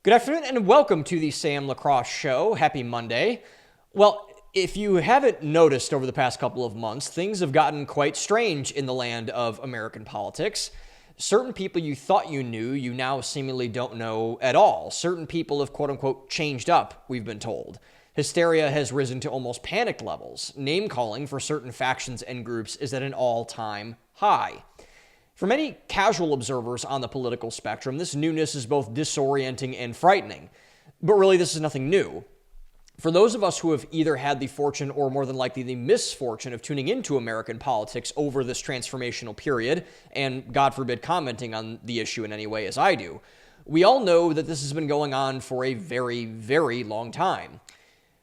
Good afternoon and welcome to the Sam Lacrosse Show. Happy Monday. Well, if you haven't noticed over the past couple of months, things have gotten quite strange in the land of American politics. Certain people you thought you knew, you now seemingly don't know at all. Certain people have quote-unquote changed up, we've been told. Hysteria has risen to almost panic levels. Name-calling for certain factions and groups is at an all-time high. For many casual observers on the political spectrum, this newness is both disorienting and frightening. But really, this is nothing new. For those of us who have either had the fortune or more than likely the misfortune of tuning into American politics over this transformational period, and God forbid commenting on the issue in any way as I do, we all know that this has been going on for a very, very long time.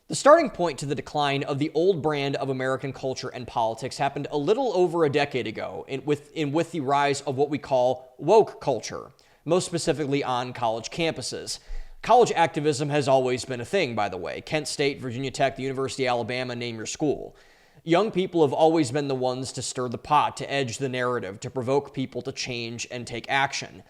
The starting point to the decline of the old brand of American culture and politics happened a little over a decade ago with the rise of what we call woke culture, most specifically on college campuses. College activism has always been a thing, by the way. Kent State, Virginia Tech, the University of Alabama, name your school. Young people have always been the ones to stir the pot, to edge the narrative, to provoke people to change and take action.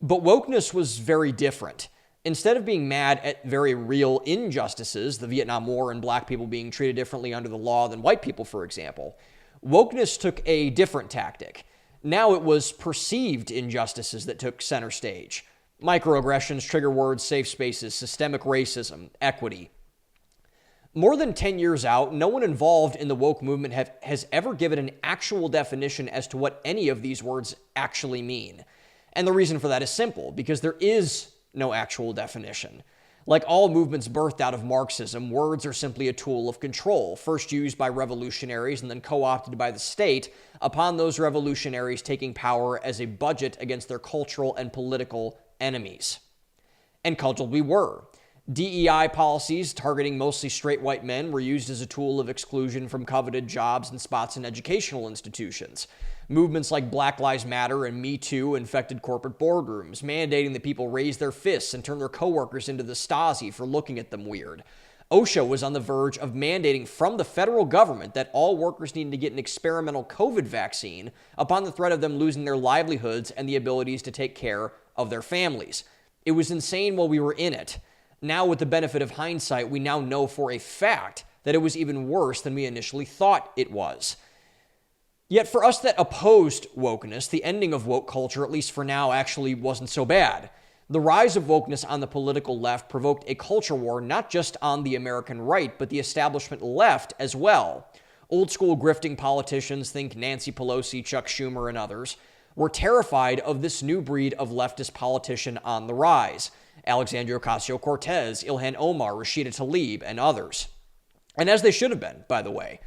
But wokeness was very different. Instead of being mad at very real injustices, the Vietnam War and black people being treated differently under the law than white people, for example, wokeness took a different tactic. Now it was perceived injustices that took center stage. Microaggressions, trigger words, safe spaces, systemic racism, equity. More than 10 years out, no one involved in the woke movement has ever given an actual definition as to what any of these words actually mean. And the reason for that is simple, because there is no actual definition. Like all movements birthed out of Marxism, words are simply a tool of control, first used by revolutionaries and then co-opted by the state upon those revolutionaries taking power as a budget against their cultural and political enemies. And cudgeled we were. DEI policies targeting mostly straight white men were used as a tool of exclusion from coveted jobs and spots in educational institutions. Movements like Black Lives Matter and Me Too infected corporate boardrooms, mandating that people raise their fists and turn their coworkers into the Stasi for looking at them weird. OSHA was on the verge of mandating from the federal government that all workers needed to get an experimental COVID vaccine upon the threat of them losing their livelihoods and the abilities to take care of their families. It was insane while we were in it. Now, with the benefit of hindsight, we now know for a fact that it was even worse than we initially thought it was. Yet for us that opposed wokeness, the ending of woke culture, at least for now, actually wasn't so bad. The rise of wokeness on the political left provoked a culture war not just on the American right, but the establishment left as well. Old school grifting politicians, think Nancy Pelosi, Chuck Schumer, and others, were terrified of this new breed of leftist politician on the rise. Alexandria Ocasio-Cortez, Ilhan Omar, Rashida Tlaib, and others. And as they should have been, by the way.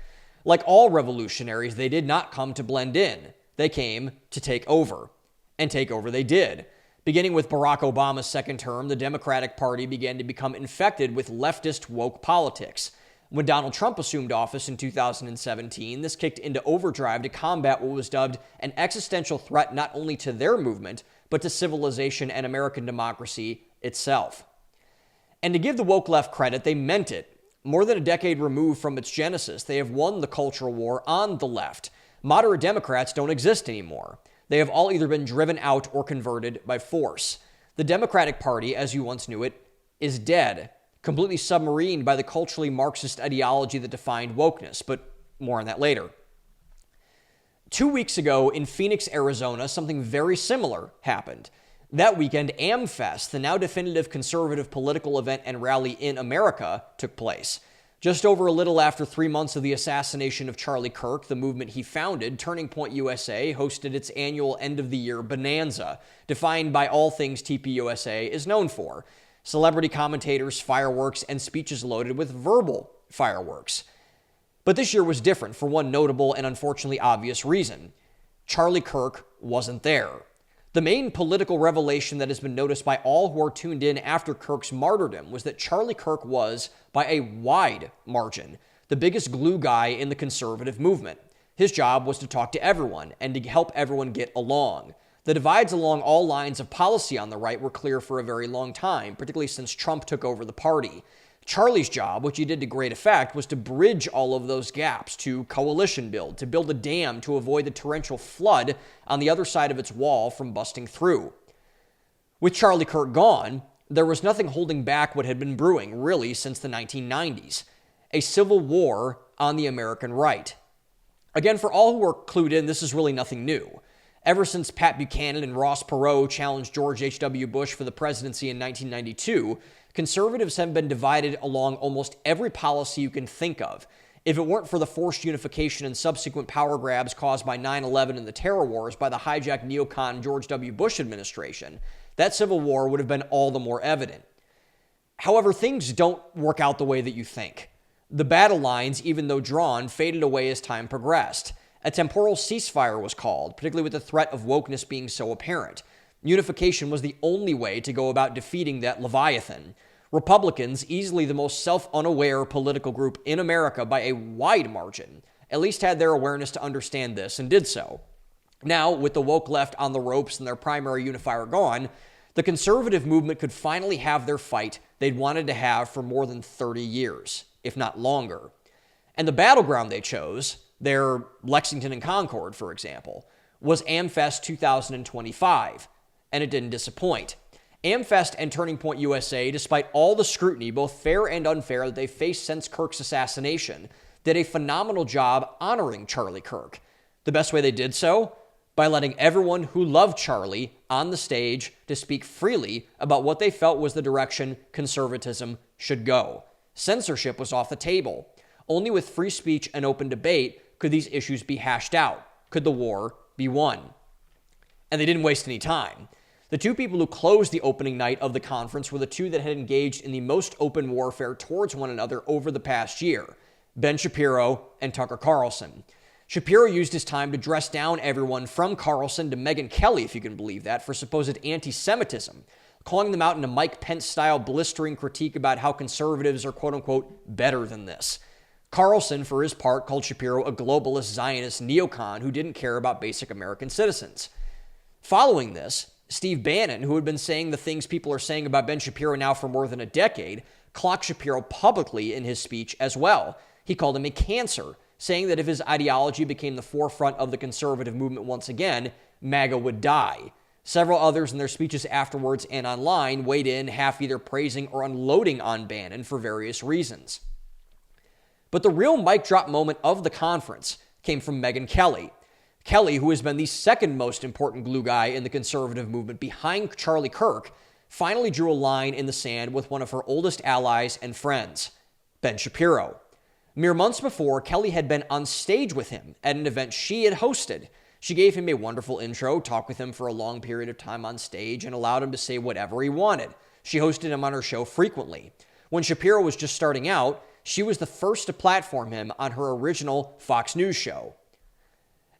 Like all revolutionaries, they did not come to blend in. They came to take over. And take over they did. Beginning with Barack Obama's second term, the Democratic Party began to become infected with leftist woke politics. When Donald Trump assumed office in 2017, this kicked into overdrive to combat what was dubbed an existential threat not only to their movement, but to civilization and American democracy itself. And to give the woke left credit, they meant it. More than a decade removed from its genesis, they have won the cultural war on the left. Moderate Democrats don't exist anymore. They have all either been driven out or converted by force. The Democratic Party, as you once knew it, is dead, completely submarined by the culturally Marxist ideology that defined wokeness, but more on that later. 2 weeks ago in Phoenix, Arizona, something very similar happened. That weekend, AmFest, the now definitive conservative political event and rally in America, took place. Just over a little after 3 months of the assassination of Charlie Kirk, the movement he founded, Turning Point USA, hosted its annual end-of-the-year bonanza, defined by all things TPUSA is known for. Celebrity commentators, fireworks, and speeches loaded with verbal fireworks. But this year was different for one notable and unfortunately obvious reason. Charlie Kirk wasn't there. The main political revelation that has been noticed by all who are tuned in after Kirk's martyrdom was that Charlie Kirk was, by a wide margin, the biggest glue guy in the conservative movement. His job was to talk to everyone and to help everyone get along. The divides along all lines of policy on the right were clear for a very long time, particularly since Trump took over the party. Charlie's job, which he did to great effect, was to bridge all of those gaps, to coalition build, to build a dam to avoid the torrential flood on the other side of its wall from busting through. With Charlie Kirk gone, there was nothing holding back what had been brewing, really, since the 1990s. A civil war on the American right. Again, for all who are clued in, this is really nothing new. Ever since Pat Buchanan and Ross Perot challenged George H.W. Bush for the presidency in 1992, conservatives have been divided along almost every policy you can think of. If it weren't for the forced unification and subsequent power grabs caused by 9/11 and the terror wars by the hijacked neocon George W. Bush administration, that civil war would have been all the more evident. However, things don't work out the way that you think. The battle lines, even though drawn, faded away as time progressed. A temporal ceasefire was called, particularly with the threat of wokeness being so apparent. Unification was the only way to go about defeating that Leviathan. Republicans, easily the most self-unaware political group in America by a wide margin, at least had their awareness to understand this and did so. Now, with the woke left on the ropes and their primary unifier gone, the conservative movement could finally have their fight they'd wanted to have for more than 30 years, if not longer. And the battleground they chose, their Lexington and Concord, for example, was AmFest 2025, and it didn't disappoint. AmFest and Turning Point USA, despite all the scrutiny, both fair and unfair, that they've faced since Kirk's assassination, did a phenomenal job honoring Charlie Kirk. The best way they did so? By letting everyone who loved Charlie on the stage to speak freely about what they felt was the direction conservatism should go. Censorship was off the table. Only with free speech and open debate could these issues be hashed out. Could the war be won? And they didn't waste any time. The two people who closed the opening night of the conference were the two that had engaged in the most open warfare towards one another over the past year, Ben Shapiro and Tucker Carlson. Shapiro used his time to dress down everyone from Carlson to Megyn Kelly, if you can believe that, for supposed anti-Semitism, calling them out in a Mike Pence-style blistering critique about how conservatives are quote-unquote better than this. Carlson, for his part, called Shapiro a globalist Zionist neocon who didn't care about basic American citizens. Following this, Steve Bannon, who had been saying the things people are saying about Ben Shapiro now for more than a decade, clocked Shapiro publicly in his speech as well. He called him a cancer, saying that if his ideology became the forefront of the conservative movement once again, MAGA would die. Several others in their speeches afterwards and online weighed in, half either praising or unloading on Bannon for various reasons. But the real mic drop moment of the conference came from Megyn Kelly. Kelly, who has been the second most important glue guy in the conservative movement behind Charlie Kirk, finally drew a line in the sand with one of her oldest allies and friends, Ben Shapiro. Mere months before, Kelly had been on stage with him at an event she had hosted. She gave him a wonderful intro, talked with him for a long period of time on stage, and allowed him to say whatever he wanted. She hosted him on her show frequently. When Shapiro was just starting out, she was the first to platform him on her original Fox News show.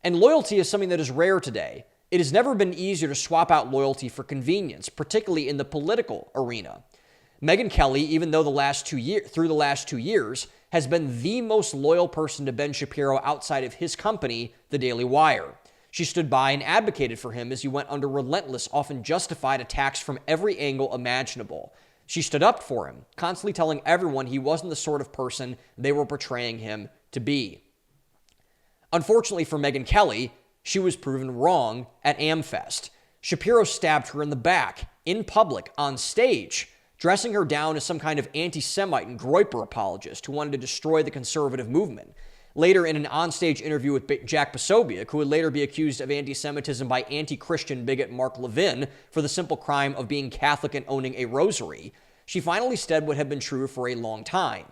And loyalty is something that is rare today. It has never been easier to swap out loyalty for convenience, particularly in the political arena. Megyn Kelly, even though through the last 2 years, has been the most loyal person to Ben Shapiro outside of his company, The Daily Wire. She stood by and advocated for him as he went under relentless, often justified attacks from every angle imaginable. She stood up for him, constantly telling everyone he wasn't the sort of person they were portraying him to be. Unfortunately for Megyn Kelly, she was proven wrong at AmFest. Shapiro stabbed her in the back, in public, on stage, dressing her down as some kind of anti-Semite and Groyper apologist who wanted to destroy the conservative movement. Later, in an onstage interview with Jack Posobiec, who would later be accused of anti-Semitism by anti-Christian bigot Mark Levin for the simple crime of being Catholic and owning a rosary, she finally said what had been true for a long time.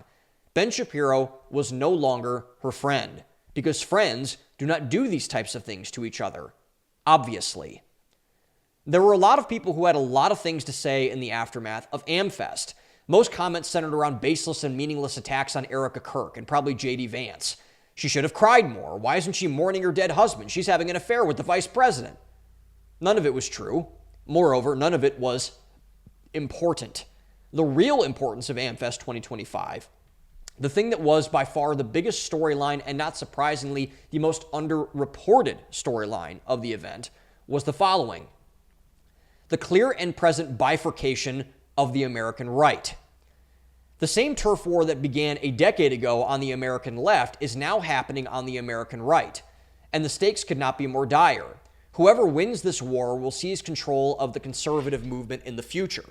Ben Shapiro was no longer her friend, because friends do not do these types of things to each other, obviously. There were a lot of people who had a lot of things to say in the aftermath of AmFest. Most comments centered around baseless and meaningless attacks on Erica Kirk and probably J.D. Vance. She should have cried more. Why isn't she mourning her dead husband? She's having an affair with the vice president. None of it was true. Moreover, none of it was important. The real importance of AmFest 2025, the thing that was by far the biggest storyline and not surprisingly the most underreported storyline of the event, was the following: the clear and present bifurcation of the American right. The same turf war that began a decade ago on the American left is now happening on the American right, and the stakes could not be more dire. Whoever wins this war will seize control of the conservative movement in the future.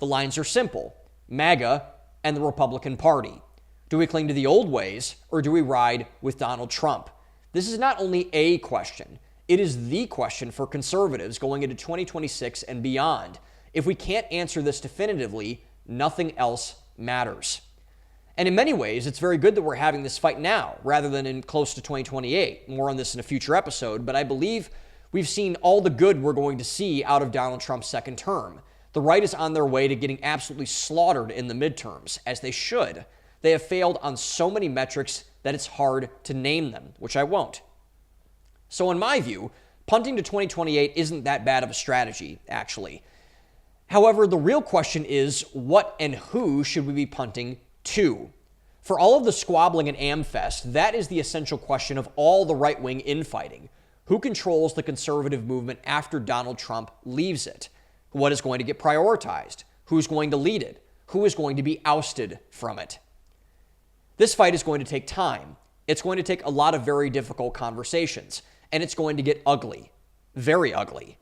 The lines are simple: MAGA and the Republican Party. Do we cling to the old ways, or do we ride with Donald Trump? This is not only a question, it is the question for conservatives going into 2026 and beyond. If we can't answer this definitively, nothing else matters. And in many ways, it's very good that we're having this fight now, rather than in close to 2028. More on this in a future episode, but I believe we've seen all the good we're going to see out of Donald Trump's second term. The right is on their way to getting absolutely slaughtered in the midterms, as they should. They have failed on so many metrics that it's hard to name them, which I won't. So in my view, punting to 2028 isn't that bad of a strategy, actually. However, the real question is, what and who should we be punting to? For all of the squabbling at AmFest, that is the essential question of all the right-wing infighting. Who controls the conservative movement after Donald Trump leaves it? What is going to get prioritized? Who's going to lead it? Who is going to be ousted from it? This fight is going to take time. It's going to take a lot of very difficult conversations, and it's going to get ugly. Very ugly.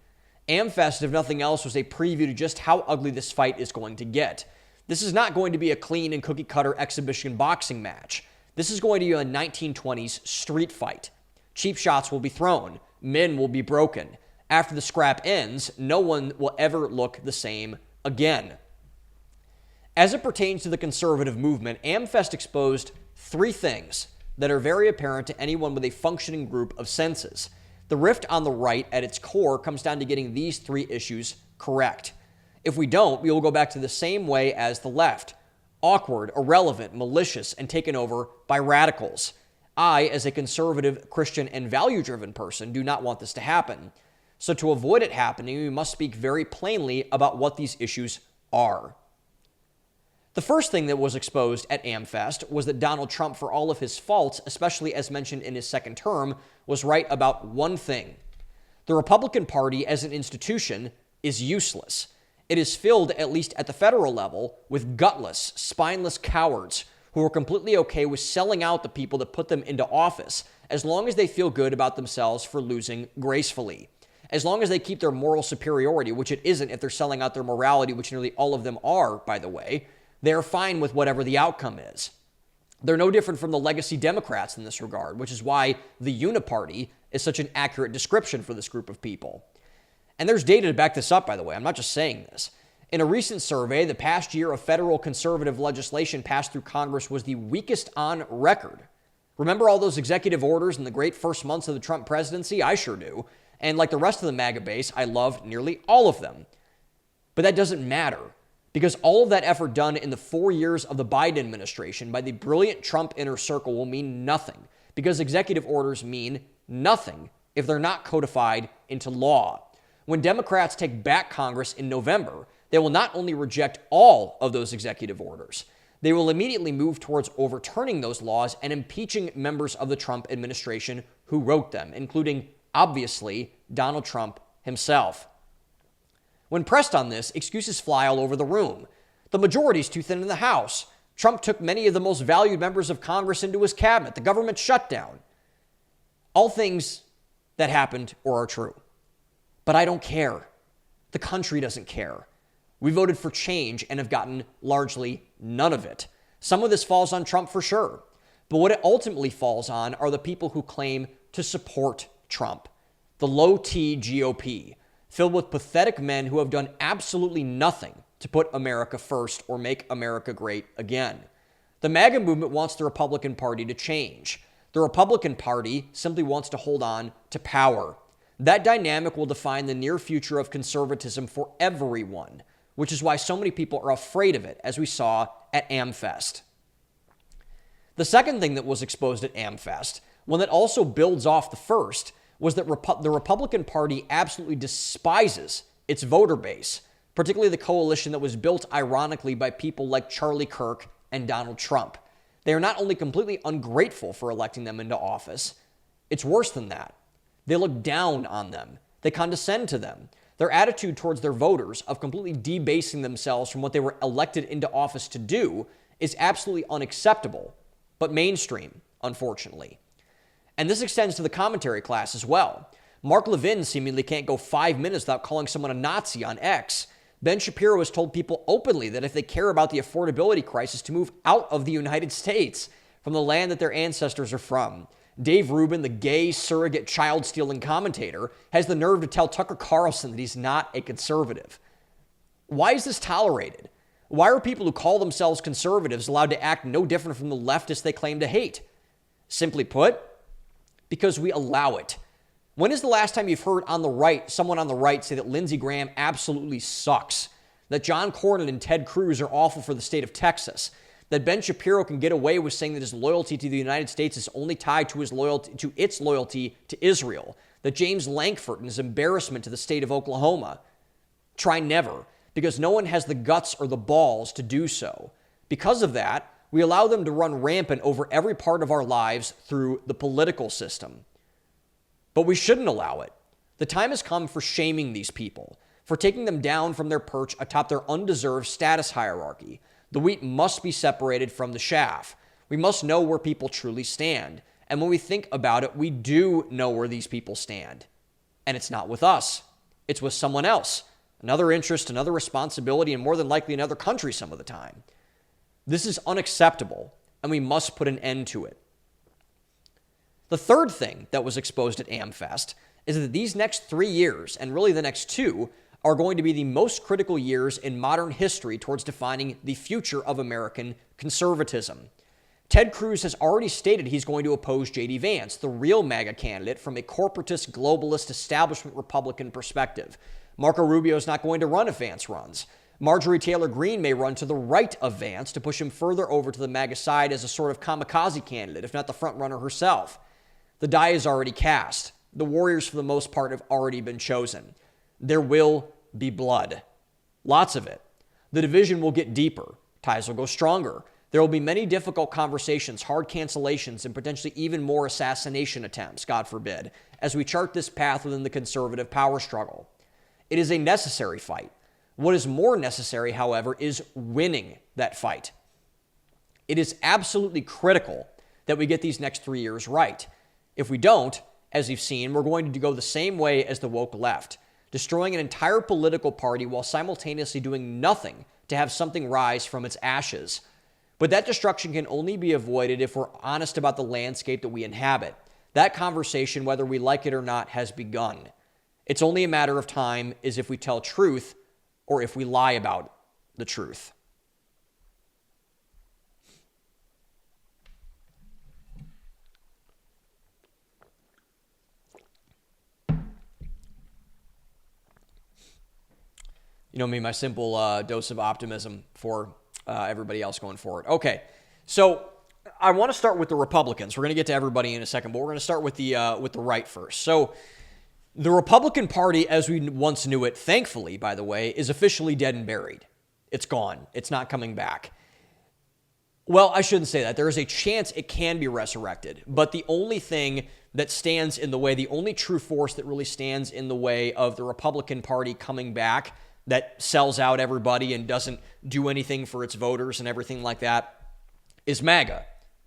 AmFest, if nothing else, was a preview to just how ugly this fight is going to get. This is not going to be a clean and cookie-cutter exhibition boxing match. This is going to be a 1920s street fight. Cheap shots will be thrown. Men will be broken. After the scrap ends, no one will ever look the same again. As it pertains to the conservative movement, AmFest exposed three things that are very apparent to anyone with a functioning group of senses. The rift on the right at its core comes down to getting these three issues correct. If we don't, we will go back to the same way as the left: awkward, irrelevant, malicious, and taken over by radicals. I, as a conservative, Christian, and value-driven person, do not want this to happen. So to avoid it happening, we must speak very plainly about what these issues are. The first thing that was exposed at AmFest was that Donald Trump, for all of his faults, especially as mentioned in his second term, was right about one thing. The Republican Party as an institution is useless. It is filled, at least at the federal level, with gutless, spineless cowards who are completely okay with selling out the people that put them into office, as long as they feel good about themselves for losing gracefully. As long as they keep their moral superiority, which it isn't if they're selling out their morality, which nearly all of them are, by the way, they're fine with whatever the outcome is. They're no different from the legacy Democrats in this regard, which is why the uniparty is such an accurate description for this group of people. And there's data to back this up, by the way. I'm not just saying this. In a recent survey, the past year of federal conservative legislation passed through Congress was the weakest on record. Remember all those executive orders in the great first months of the Trump presidency? I sure do. And like the rest of the MAGA base, I loved nearly all of them. But that doesn't matter, because all of that effort done in the 4 years of the Biden administration by the brilliant Trump inner circle will mean nothing, because executive orders mean nothing if they're not codified into law. When Democrats take back Congress in November, they will not only reject all of those executive orders, they will immediately move towards overturning those laws and impeaching members of the Trump administration who wrote them, including, obviously, Donald Trump himself. When pressed on this, excuses fly all over the room. The majority's too thin in the House. Trump took many of the most valued members of Congress into his cabinet. The government shut down. All things that happened or are true. But I don't care. The country doesn't care. We voted for change and have gotten largely none of it. Some of this falls on Trump for sure. But what it ultimately falls on are the people who claim to support Trump. The low-T GOP, filled with pathetic men who have done absolutely nothing to put America first or make America great again. The MAGA movement wants the Republican Party to change. The Republican Party simply wants to hold on to power. That dynamic will define the near future of conservatism for everyone, which is why so many people are afraid of it, as we saw at AmFest. The second thing that was exposed at AmFest, one that also builds off the first, was that the Republican Party absolutely despises its voter base, particularly the coalition that was built ironically by people like Charlie Kirk and Donald Trump. They are not only completely ungrateful for electing them into office, it's worse than that. They look down on them. They condescend to them. Their attitude towards their voters of completely debasing themselves from what they were elected into office to do is absolutely unacceptable, but mainstream, unfortunately. And this extends to the commentary class as well. Mark Levin seemingly can't go 5 minutes without calling someone a Nazi on X. Ben Shapiro has told people openly that if they care about the affordability crisis, to move out of the United States from the land that their ancestors are from. Dave Rubin, the gay surrogate child-stealing commentator, has the nerve to tell Tucker Carlson that he's not a conservative. Why is this tolerated? Why are people who call themselves conservatives allowed to act no different from the leftists they claim to hate? Simply put, because we allow it. When is the last time you've heard someone on the right say that Lindsey Graham absolutely sucks, that John Cornyn and Ted Cruz are awful for the state of Texas, that Ben Shapiro can get away with saying that his loyalty to the United States is only tied to its loyalty to Israel, that James Lankford and his embarrassment to the state of Oklahoma? Try never, because no one has the guts or the balls to do so. Because of that, we allow them to run rampant over every part of our lives through the political system. But we shouldn't allow it. The time has come for shaming these people, for taking them down from their perch atop their undeserved status hierarchy. The wheat must be separated from the chaff. We must know where people truly stand. And when we think about it, we do know where these people stand. And it's not with us. It's with someone else. Another interest, another responsibility, and more than likely another country some of the time. This is unacceptable, and we must put an end to it. The third thing that was exposed at AmFest is that these next 3 years, and really the next 2, are going to be the most critical years in modern history towards defining the future of American conservatism. Ted Cruz has already stated he's going to oppose J.D. Vance, the real MAGA candidate from a corporatist, globalist, establishment Republican perspective. Marco Rubio is not going to run if Vance runs. Marjorie Taylor Greene may run to the right of Vance to push him further over to the MAGA side as a sort of kamikaze candidate, if not the front runner herself. The die is already cast. The warriors, for the most part, have already been chosen. There will be blood. Lots of it. The division will get deeper. Ties will go stronger. There will be many difficult conversations, hard cancellations, and potentially even more assassination attempts, God forbid, as we chart this path within the conservative power struggle. It is a necessary fight. What is more necessary, however, is winning that fight. It is absolutely critical that we get these next 3 years right. If we don't, as you've seen, we're going to go the same way as the woke left, destroying an entire political party while simultaneously doing nothing to have something rise from its ashes. But that destruction can only be avoided if we're honest about the landscape that we inhabit. That conversation, whether we like it or not, has begun. It's only a matter of time is if we tell truth or if we lie about the truth. You know me, my simple dose of optimism for everybody else going forward. Okay, so I want to start with the Republicans. We're going to get to everybody in a second, but we're going to start with the right first. So the Republican Party, as we once knew it, thankfully, by the way, is officially dead and buried. It's gone. It's not coming back. Well, I shouldn't say that. There is a chance it can be resurrected, but the only thing that stands in the way, the only true force that really stands in the way of the Republican Party coming back, that sells out everybody and doesn't do anything for its voters and everything like that, is MAGA,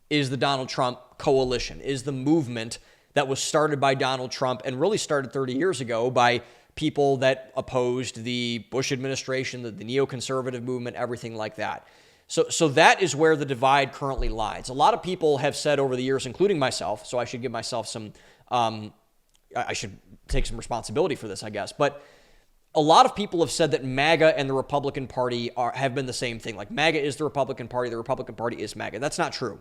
is the Donald Trump coalition, is the movement that was started by Donald Trump and really started 30 years ago by people that opposed the Bush administration, the neoconservative movement, everything like that. So that is where the divide currently lies. A lot of people have said over the years, including myself, so I should give myself some, I should take some responsibility for this, I guess, but a lot of people have said that MAGA and the Republican Party have been the same thing. Like MAGA is the Republican Party is MAGA. That's not true.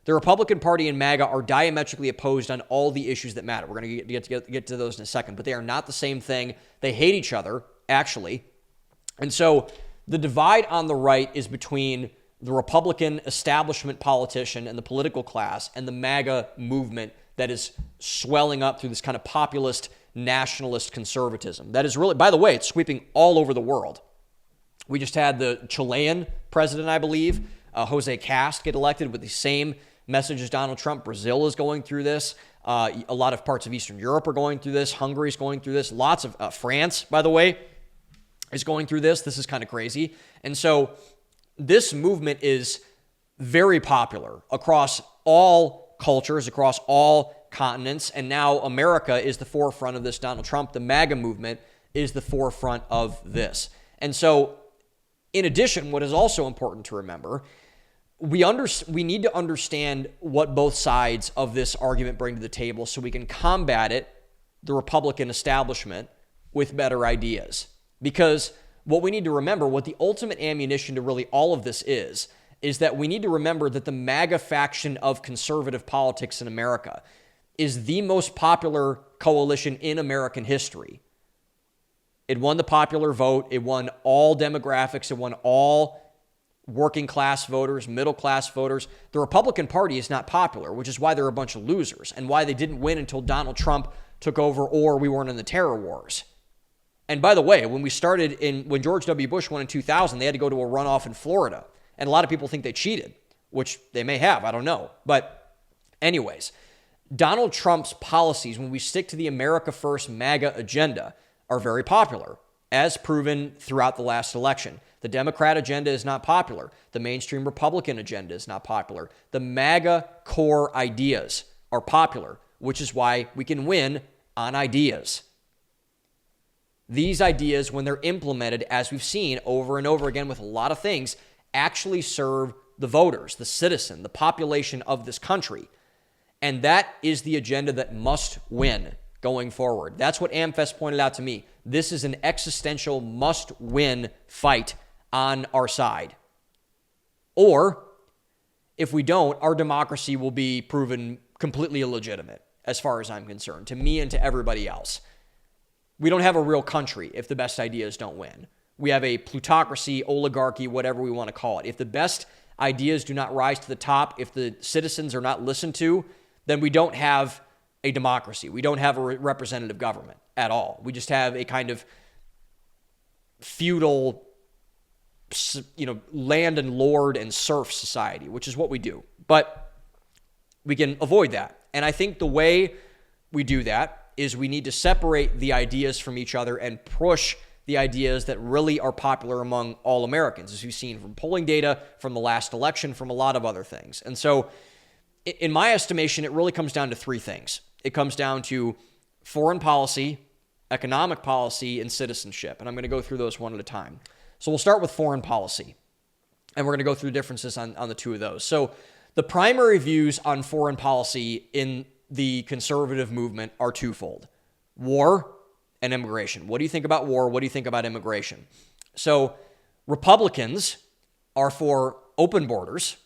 The Republican Party and MAGA are diametrically opposed on all the issues that matter. We're going to get to those in a second, but they are not the same thing. They hate each other, actually. And so the divide on the right is between the Republican establishment politician and the political class and the MAGA movement that is swelling up through this kind of populist nationalist conservatism. That is really, by the way, it's sweeping all over the world. We just had the Chilean president, I believe, Jose Cast, get elected with the same message as Donald Trump. Brazil is going through this. A lot of parts of Eastern Europe are going through this. Hungary is going through this. Lots of France, by the way, is going through this. This is kind of crazy. And so this movement is very popular across all cultures, across all continents, and now America is the forefront of this. Donald Trump, the MAGA movement, is the forefront of this. And so, in addition, what is also important to remember, we need to understand what both sides of this argument bring to the table so we can combat it, the Republican establishment, with better ideas. Because what we need to remember, what the ultimate ammunition to really all of this is that we need to remember that the MAGA faction of conservative politics in America is the most popular coalition in American history. It won the popular vote. It won all demographics. It won all working class voters, middle class voters. The Republican Party is not popular, which is why they're a bunch of losers and why they didn't win until Donald Trump took over or we weren't in the terror wars. And by the way, when George W. Bush won in 2000, they had to go to a runoff in Florida. And a lot of people think they cheated, which they may have, I don't know. But anyways, Donald Trump's policies, when we stick to the America First MAGA agenda, are very popular, as proven throughout the last election. The Democrat agenda is not popular. The mainstream Republican agenda is not popular. The MAGA core ideas are popular, which is why we can win on ideas. These ideas, when they're implemented, as we've seen over and over again with a lot of things, actually serve the voters, the citizen, the population of this country. And that is the agenda that must win going forward. That's what AmFest pointed out to me. This is an existential must-win fight on our side. Or, if we don't, our democracy will be proven completely illegitimate, as far as I'm concerned, to me and to everybody else. We don't have a real country if the best ideas don't win. We have a plutocracy, oligarchy, whatever we want to call it. If the best ideas do not rise to the top, if the citizens are not listened to, then we don't have a democracy. We don't have a representative government at all. We just have a kind of feudal, land and lord and serf society, which is what we do. But we can avoid that. And I think the way we do that is we need to separate the ideas from each other and push the ideas that really are popular among all Americans, as we've seen from polling data, from the last election, from a lot of other things. And so, in my estimation, it really comes down to three things. It comes down to foreign policy, economic policy, and citizenship. And I'm going to go through those one at a time. So we'll start with foreign policy. And we're going to go through the differences on the two of those. So the primary views on foreign policy in the conservative movement are twofold: war and immigration. What do you think about war? What do you think about immigration? So Republicans are for open borders.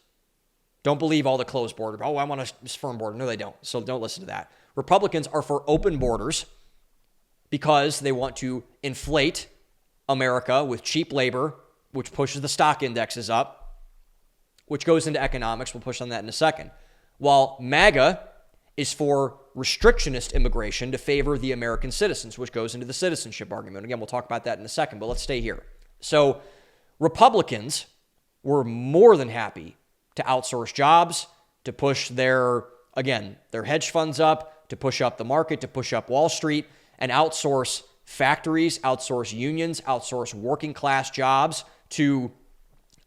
Don't believe all the closed border. Oh, I want a firm border. No, they don't. So don't listen to that. Republicans are for open borders because they want to inflate America with cheap labor, which pushes the stock indexes up, which goes into economics. We'll push on that in a second. While MAGA is for restrictionist immigration to favor the American citizens, which goes into the citizenship argument. Again, we'll talk about that in a second, but let's stay here. So Republicans were more than happy to outsource jobs, to push their hedge funds up, to push up the market, to push up Wall Street, and outsource factories, outsource unions, outsource working class jobs to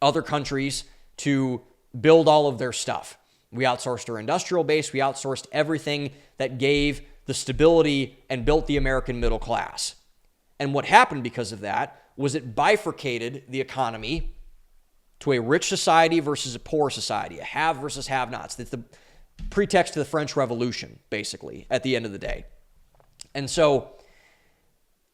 other countries to build all of their stuff. We outsourced our industrial base. We outsourced everything that gave the stability and built the American middle class. And what happened because of that was it bifurcated the economy to a rich society versus a poor society, a have versus have-nots. That's the pretext to the French Revolution, basically, at the end of the day. And so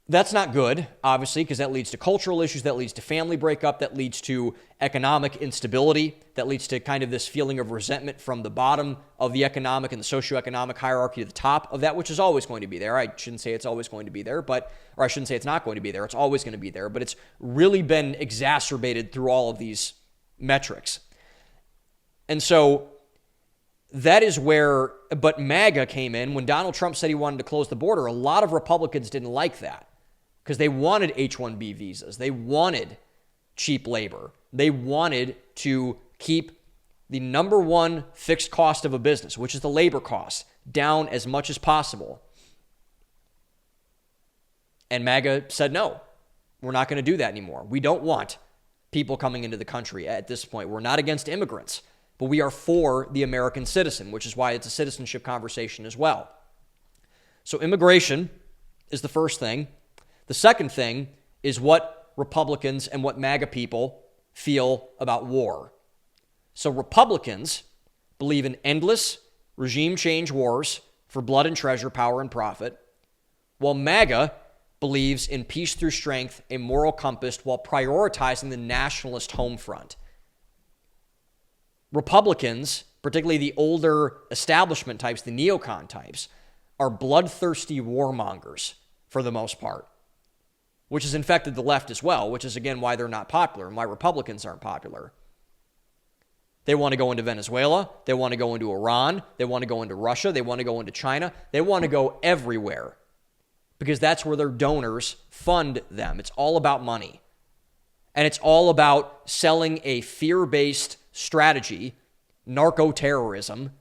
that's not good, obviously, because that leads to cultural issues, that leads to family breakup, that leads to economic instability, that leads to kind of this feeling of resentment from the bottom of the economic and the socioeconomic hierarchy to the top of that, which is always going to be there. I shouldn't say it's always going to be there, or I shouldn't say it's not going to be there. It's always going to be there, but it's really been exacerbated through all of these metrics. And so that is where, but MAGA came in. When Donald Trump said he wanted to close the border, a lot of Republicans didn't like that because they wanted H-1B visas. They wanted cheap labor. They wanted to keep the number one fixed cost of a business, which is the labor cost, down as much as possible. And MAGA said, no, we're not going to do that anymore. We don't want people coming into the country at this point. We're not against immigrants, but we are for the American citizen, which is why it's a citizenship conversation as well. So immigration is the first thing. The second thing is what Republicans and what MAGA people feel about war. So Republicans believe in endless regime change wars for blood and treasure, power and profit, while MAGA believes in peace through strength, a moral compass, while prioritizing the nationalist home front. Republicans, particularly the older establishment types, the neocon types, are bloodthirsty warmongers for the most part, which has infected the left as well, which is, again, why they're not popular and why Republicans aren't popular. They want to go into Venezuela. They want to go into Iran. They want to go into Russia. They want to go into China. They want to go everywhere because that's where their donors fund them. It's all about money. And it's all about selling a fear-based strategy. Narco-terrorism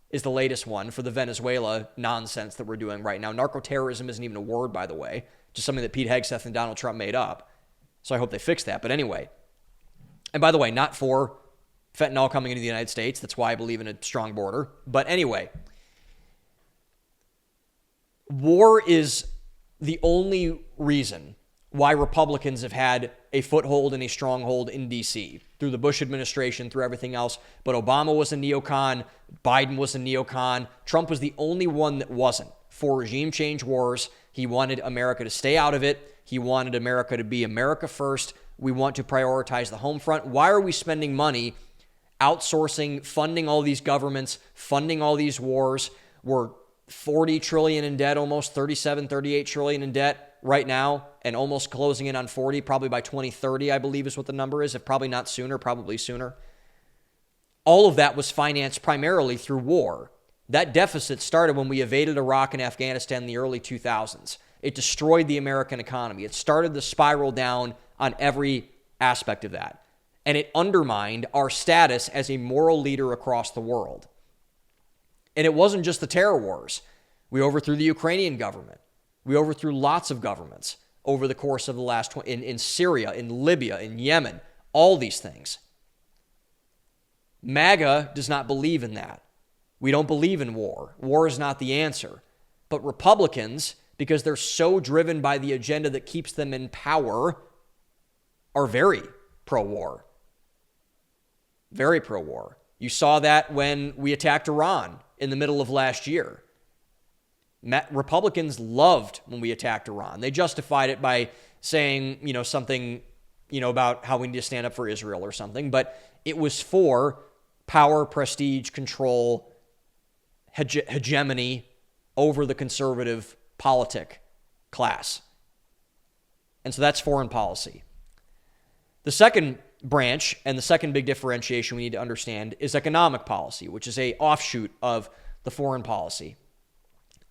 is the latest one for the Venezuela nonsense that we're doing right now. Narco-terrorism isn't even a word, by the way, just something that Pete Hegseth and Donald Trump made up. So I hope they fix that. But anyway, and by the way, not for fentanyl coming into the United States. That's why I believe in a strong border. But anyway, war is the only reason why Republicans have had a foothold and a stronghold in D.C. through the Bush administration, through everything else. But Obama was a neocon. Biden was a neocon. Trump was the only one that wasn't for regime change wars. He wanted America to stay out of it. He wanted America to be America first. We want to prioritize the home front. Why are we spending money outsourcing, funding all these governments, funding all these wars? We're 40 trillion in debt, almost 37, 38 trillion in debt right now, and almost closing in on 40, probably by 2030, I believe is what the number is, if probably not sooner, probably sooner. All of that was financed primarily through war. That deficit started when we invaded Iraq and Afghanistan in the early 2000s. It destroyed the American economy. It started the spiral down on every aspect of that. And it undermined our status as a moral leader across the world. And it wasn't just the terror wars. We overthrew the Ukrainian government. We overthrew lots of governments over the course of the last, in Syria, in Libya, in Yemen, all these things. MAGA does not believe in that. We don't believe in war. War is not the answer. But Republicans, because they're so driven by the agenda that keeps them in power, are very pro-war. Very pro-war. You saw that when we attacked Iran in the middle of last year. Republicans loved when we attacked Iran. They justified it by saying, something, about how we need to stand up for Israel or something. But it was for power, prestige, control, hegemony over the conservative politic class. And so that's foreign policy. The second branch and the second big differentiation we need to understand is economic policy, which is a offshoot of the foreign policy.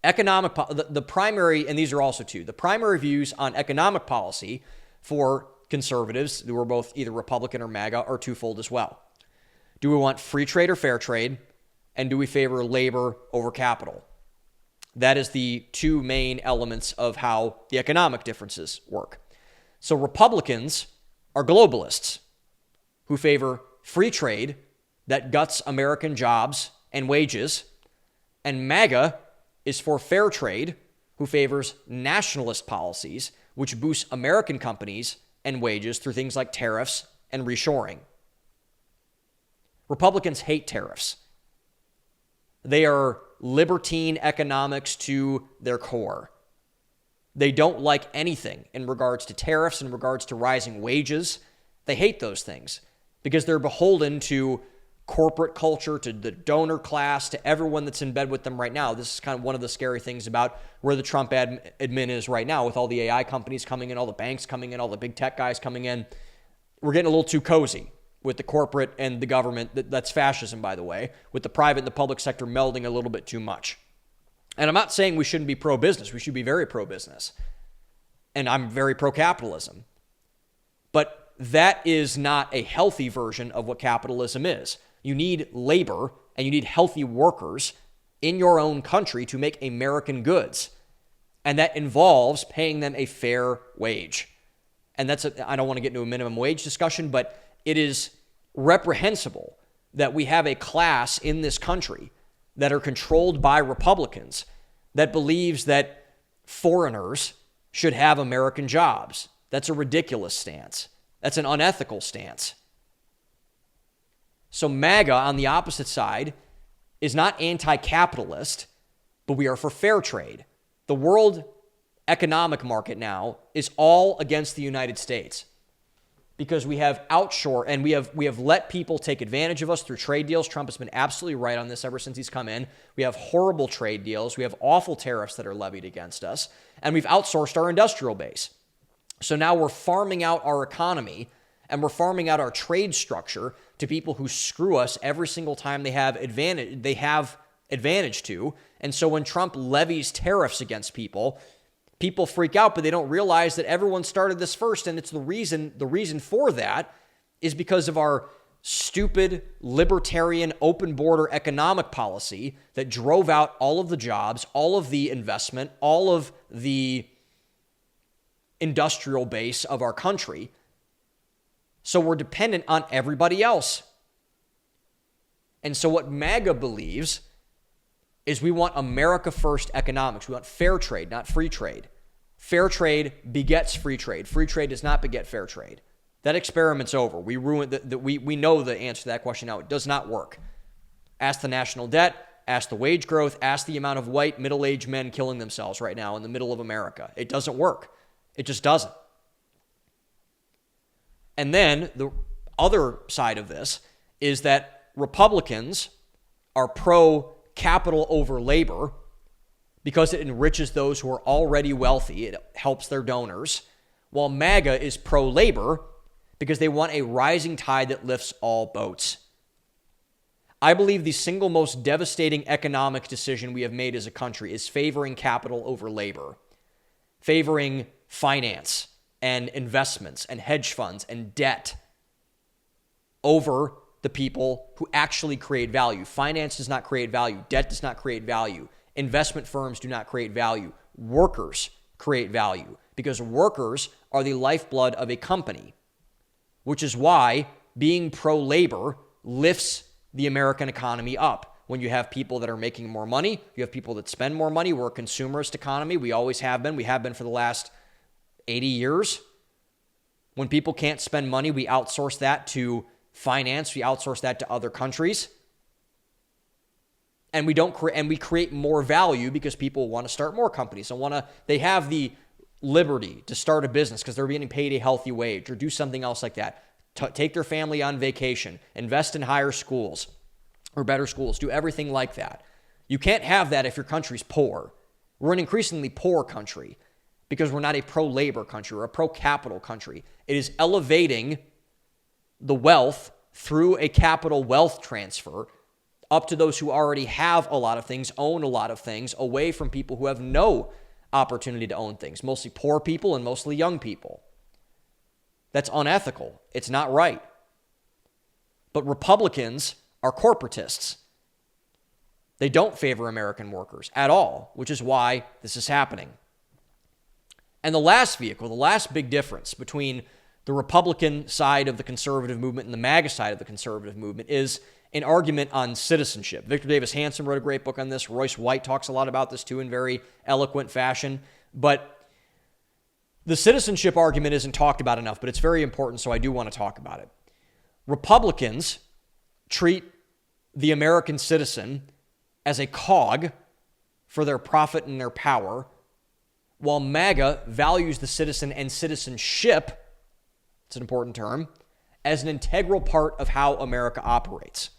The primary, and these are also two, the primary views on economic policy for conservatives who are both either Republican or MAGA are twofold as well. Do we want free trade or fair trade? And do we favor labor over capital? That is the two main elements of how the economic differences work. So Republicans are globalists who favor free trade that guts American jobs and wages, and MAGA is for fair trade, who favors nationalist policies, which boosts American companies and wages through things like tariffs and reshoring. Republicans hate tariffs. They are libertine economics to their core. They don't like anything in regards to tariffs, in regards to rising wages. They hate those things because they're beholden to corporate culture, to the donor class, to everyone that's in bed with them right now. This is kind of one of the scary things about where the Trump admin is right now, with all the AI companies coming in, all the banks coming in, all the big tech guys coming in. We're getting a little too cozy with the corporate and the government. That's fascism, by the way, with the private and the public sector melding a little bit too much. And I'm not saying we shouldn't be pro-business. We should be very pro-business. And I'm very pro-capitalism. But that is not a healthy version of what capitalism is. You need labor and you need healthy workers in your own country to make American goods. And that involves paying them a fair wage. And I don't want to get into a minimum wage discussion, but it is reprehensible that we have a class in this country that are controlled by Republicans that believes that foreigners should have American jobs. That's a ridiculous stance. That's an unethical stance. So MAGA on the opposite side is not anti-capitalist, but we are for fair trade. The world economic market now is all against the United States because we have outshore and we have let people take advantage of us through trade deals. Trump has been absolutely right on this ever since he's come in. We have horrible trade deals. We have awful tariffs that are levied against us, and we've outsourced our industrial base. So now we're farming out our economy and we're farming out our trade structure to people who screw us every single time they have advantage to. And so when Trump levies tariffs against people freak out, but they don't realize that everyone started this first. And it's the reason for that is because of our stupid, libertarian, open border economic policy that drove out all of the jobs, all of the investment, all of the industrial base of our country. So we're dependent on everybody else. And so what MAGA believes is we want America first economics. We want fair trade, not free trade. Fair trade begets free trade. Free trade does not beget fair trade. That experiment's over. We ruined we know the answer to that question now. It does not work. Ask the national debt, ask the wage growth, ask the amount of white middle-aged men killing themselves right now in the middle of America. It doesn't work. It just doesn't. And then the other side of this is that Republicans are pro-capital over labor because it enriches those who are already wealthy. It helps their donors. While MAGA is pro-labor because they want a rising tide that lifts all boats. I believe the single most devastating economic decision we have made as a country is favoring capital over labor, favoring finance and investments and hedge funds and debt over the people who actually create value. Finance does not create value. Debt does not create value. Investment firms do not create value. Workers create value because workers are the lifeblood of a company, which is why being pro-labor lifts the American economy up. When you have people that are making more money, you have people that spend more money. We're a consumerist economy. We always have been. We have been for the last 80 years. When people can't spend money, we outsource that to finance. We outsource that to other countries. And we create more value because people want to start more companies and they have the liberty to start a business because they're getting paid a healthy wage or do something else like that. Take their family on vacation, invest in higher schools or better schools, do everything like that. You can't have that if your country's poor. We're an increasingly poor country because we're not a pro-labor country or a pro-capital country. It is elevating the wealth through a capital wealth transfer up to those who already have a lot of things, own a lot of things, away from people who have no opportunity to own things, mostly poor people and mostly young people. That's unethical. It's not right. But Republicans are corporatists. They don't favor American workers at all, which is why this is happening. And the last big difference between the Republican side of the conservative movement and the MAGA side of the conservative movement is an argument on citizenship. Victor Davis Hanson wrote a great book on this. Royce White talks a lot about this too in very eloquent fashion. But the citizenship argument isn't talked about enough, but it's very important, so I do want to talk about it. Republicans treat the American citizen as a cog for their profit and their power, while MAGA values the citizen and citizenship, it's an important term, as an integral part of how America operates.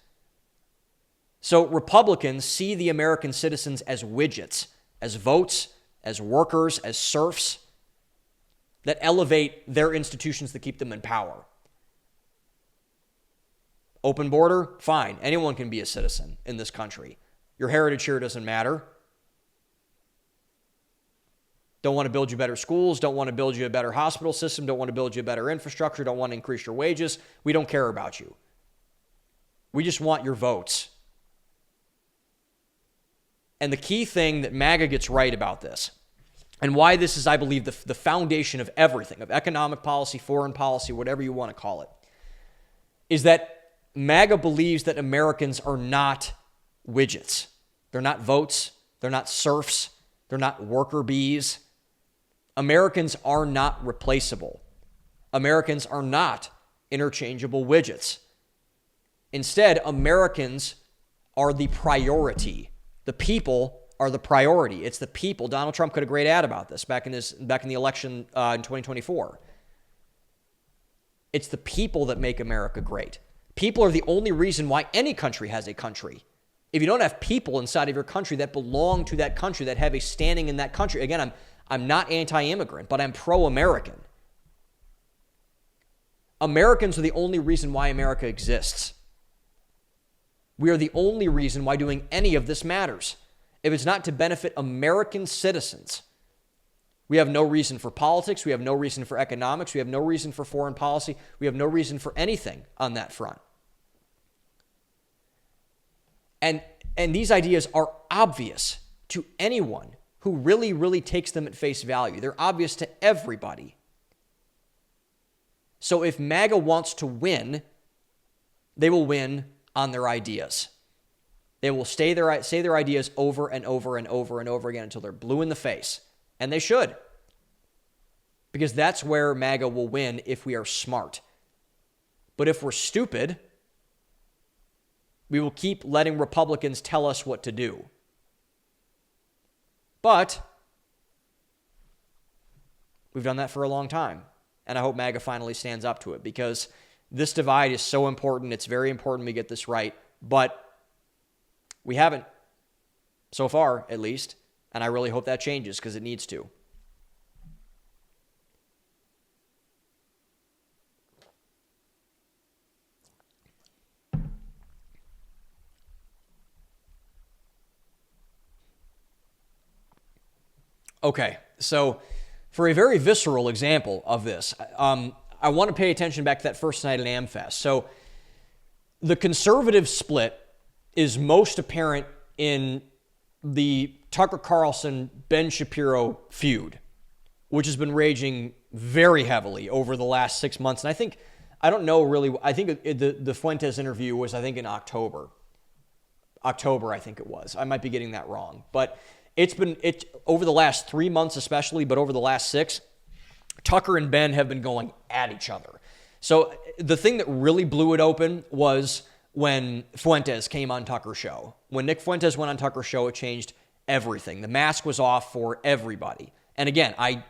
So Republicans see the American citizens as widgets, as votes, as workers, as serfs that elevate their institutions that keep them in power. Open border, fine. Anyone can be a citizen in this country. Your heritage here doesn't matter. Don't want to build you better schools, don't want to build you a better hospital system, don't want to build you a better infrastructure, don't want to increase your wages. We don't care about you. We just want your votes. And the key thing that MAGA gets right about this, and why this is, I believe, the foundation of everything, of economic policy, foreign policy, whatever you want to call it, is that MAGA believes that Americans are not widgets. They're not votes. They're not serfs. They're not worker bees. Americans are not replaceable. Americans are not interchangeable widgets. Instead, Americans are the priority. The people are the priority. It's the people. Donald Trump could have a great ad about this back in the election in 2024. It's the people that make America great. People are the only reason why any country has a country. If you don't have people inside of your country that belong to that country, that have a standing in that country, again, I'm not anti-immigrant, but I'm pro-American. Americans are the only reason why America exists. We are the only reason why doing any of this matters. If it's not to benefit American citizens, we have no reason for politics. We have no reason for economics. We have no reason for foreign policy. We have no reason for anything on that front. And these ideas are obvious to anyone who really, really takes them at face value. They're obvious to everybody. So if MAGA wants to win, they will win on their ideas. They will say their ideas over and over and over and over again until they're blue in the face. And they should. Because that's where MAGA will win if we are smart. But if we're stupid, we will keep letting Republicans tell us what to do. But we've done that for a long time. And I hope MAGA finally stands up to it, because this divide is so important. It's very important we get this right. But we haven't, so far at least. And I really hope that changes, because it needs to. Okay, so for a very visceral example of this, I want to pay attention back to that first night at AmFest. So the conservative split is most apparent in the Tucker Carlson, Ben Shapiro feud, which has been raging very heavily over the last 6 months. And I think the Fuentes interview was, in October. I think it was. I might be getting that wrong. But it's over the last 3 months especially, but over the last 6, Tucker and Ben have been going at each other. So the thing that really blew it open was when Fuentes came on Tucker's show. When Nick Fuentes went on Tucker's show, it changed everything. The mask was off for everybody. And again, I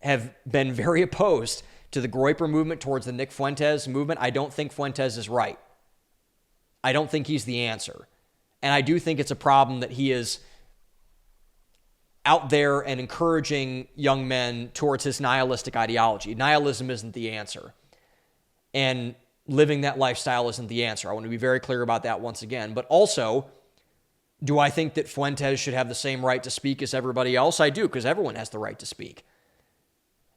have been very opposed to the Groyper movement towards the Nick Fuentes movement. I don't think Fuentes is right. I don't think he's the answer. And I do think it's a problem that he is out there and encouraging young men towards his nihilistic ideology. Nihilism isn't the answer. And living that lifestyle isn't the answer. I want to be very clear about that once again. But also, do I think that Fuentes should have the same right to speak as everybody else? I do, because everyone has the right to speak.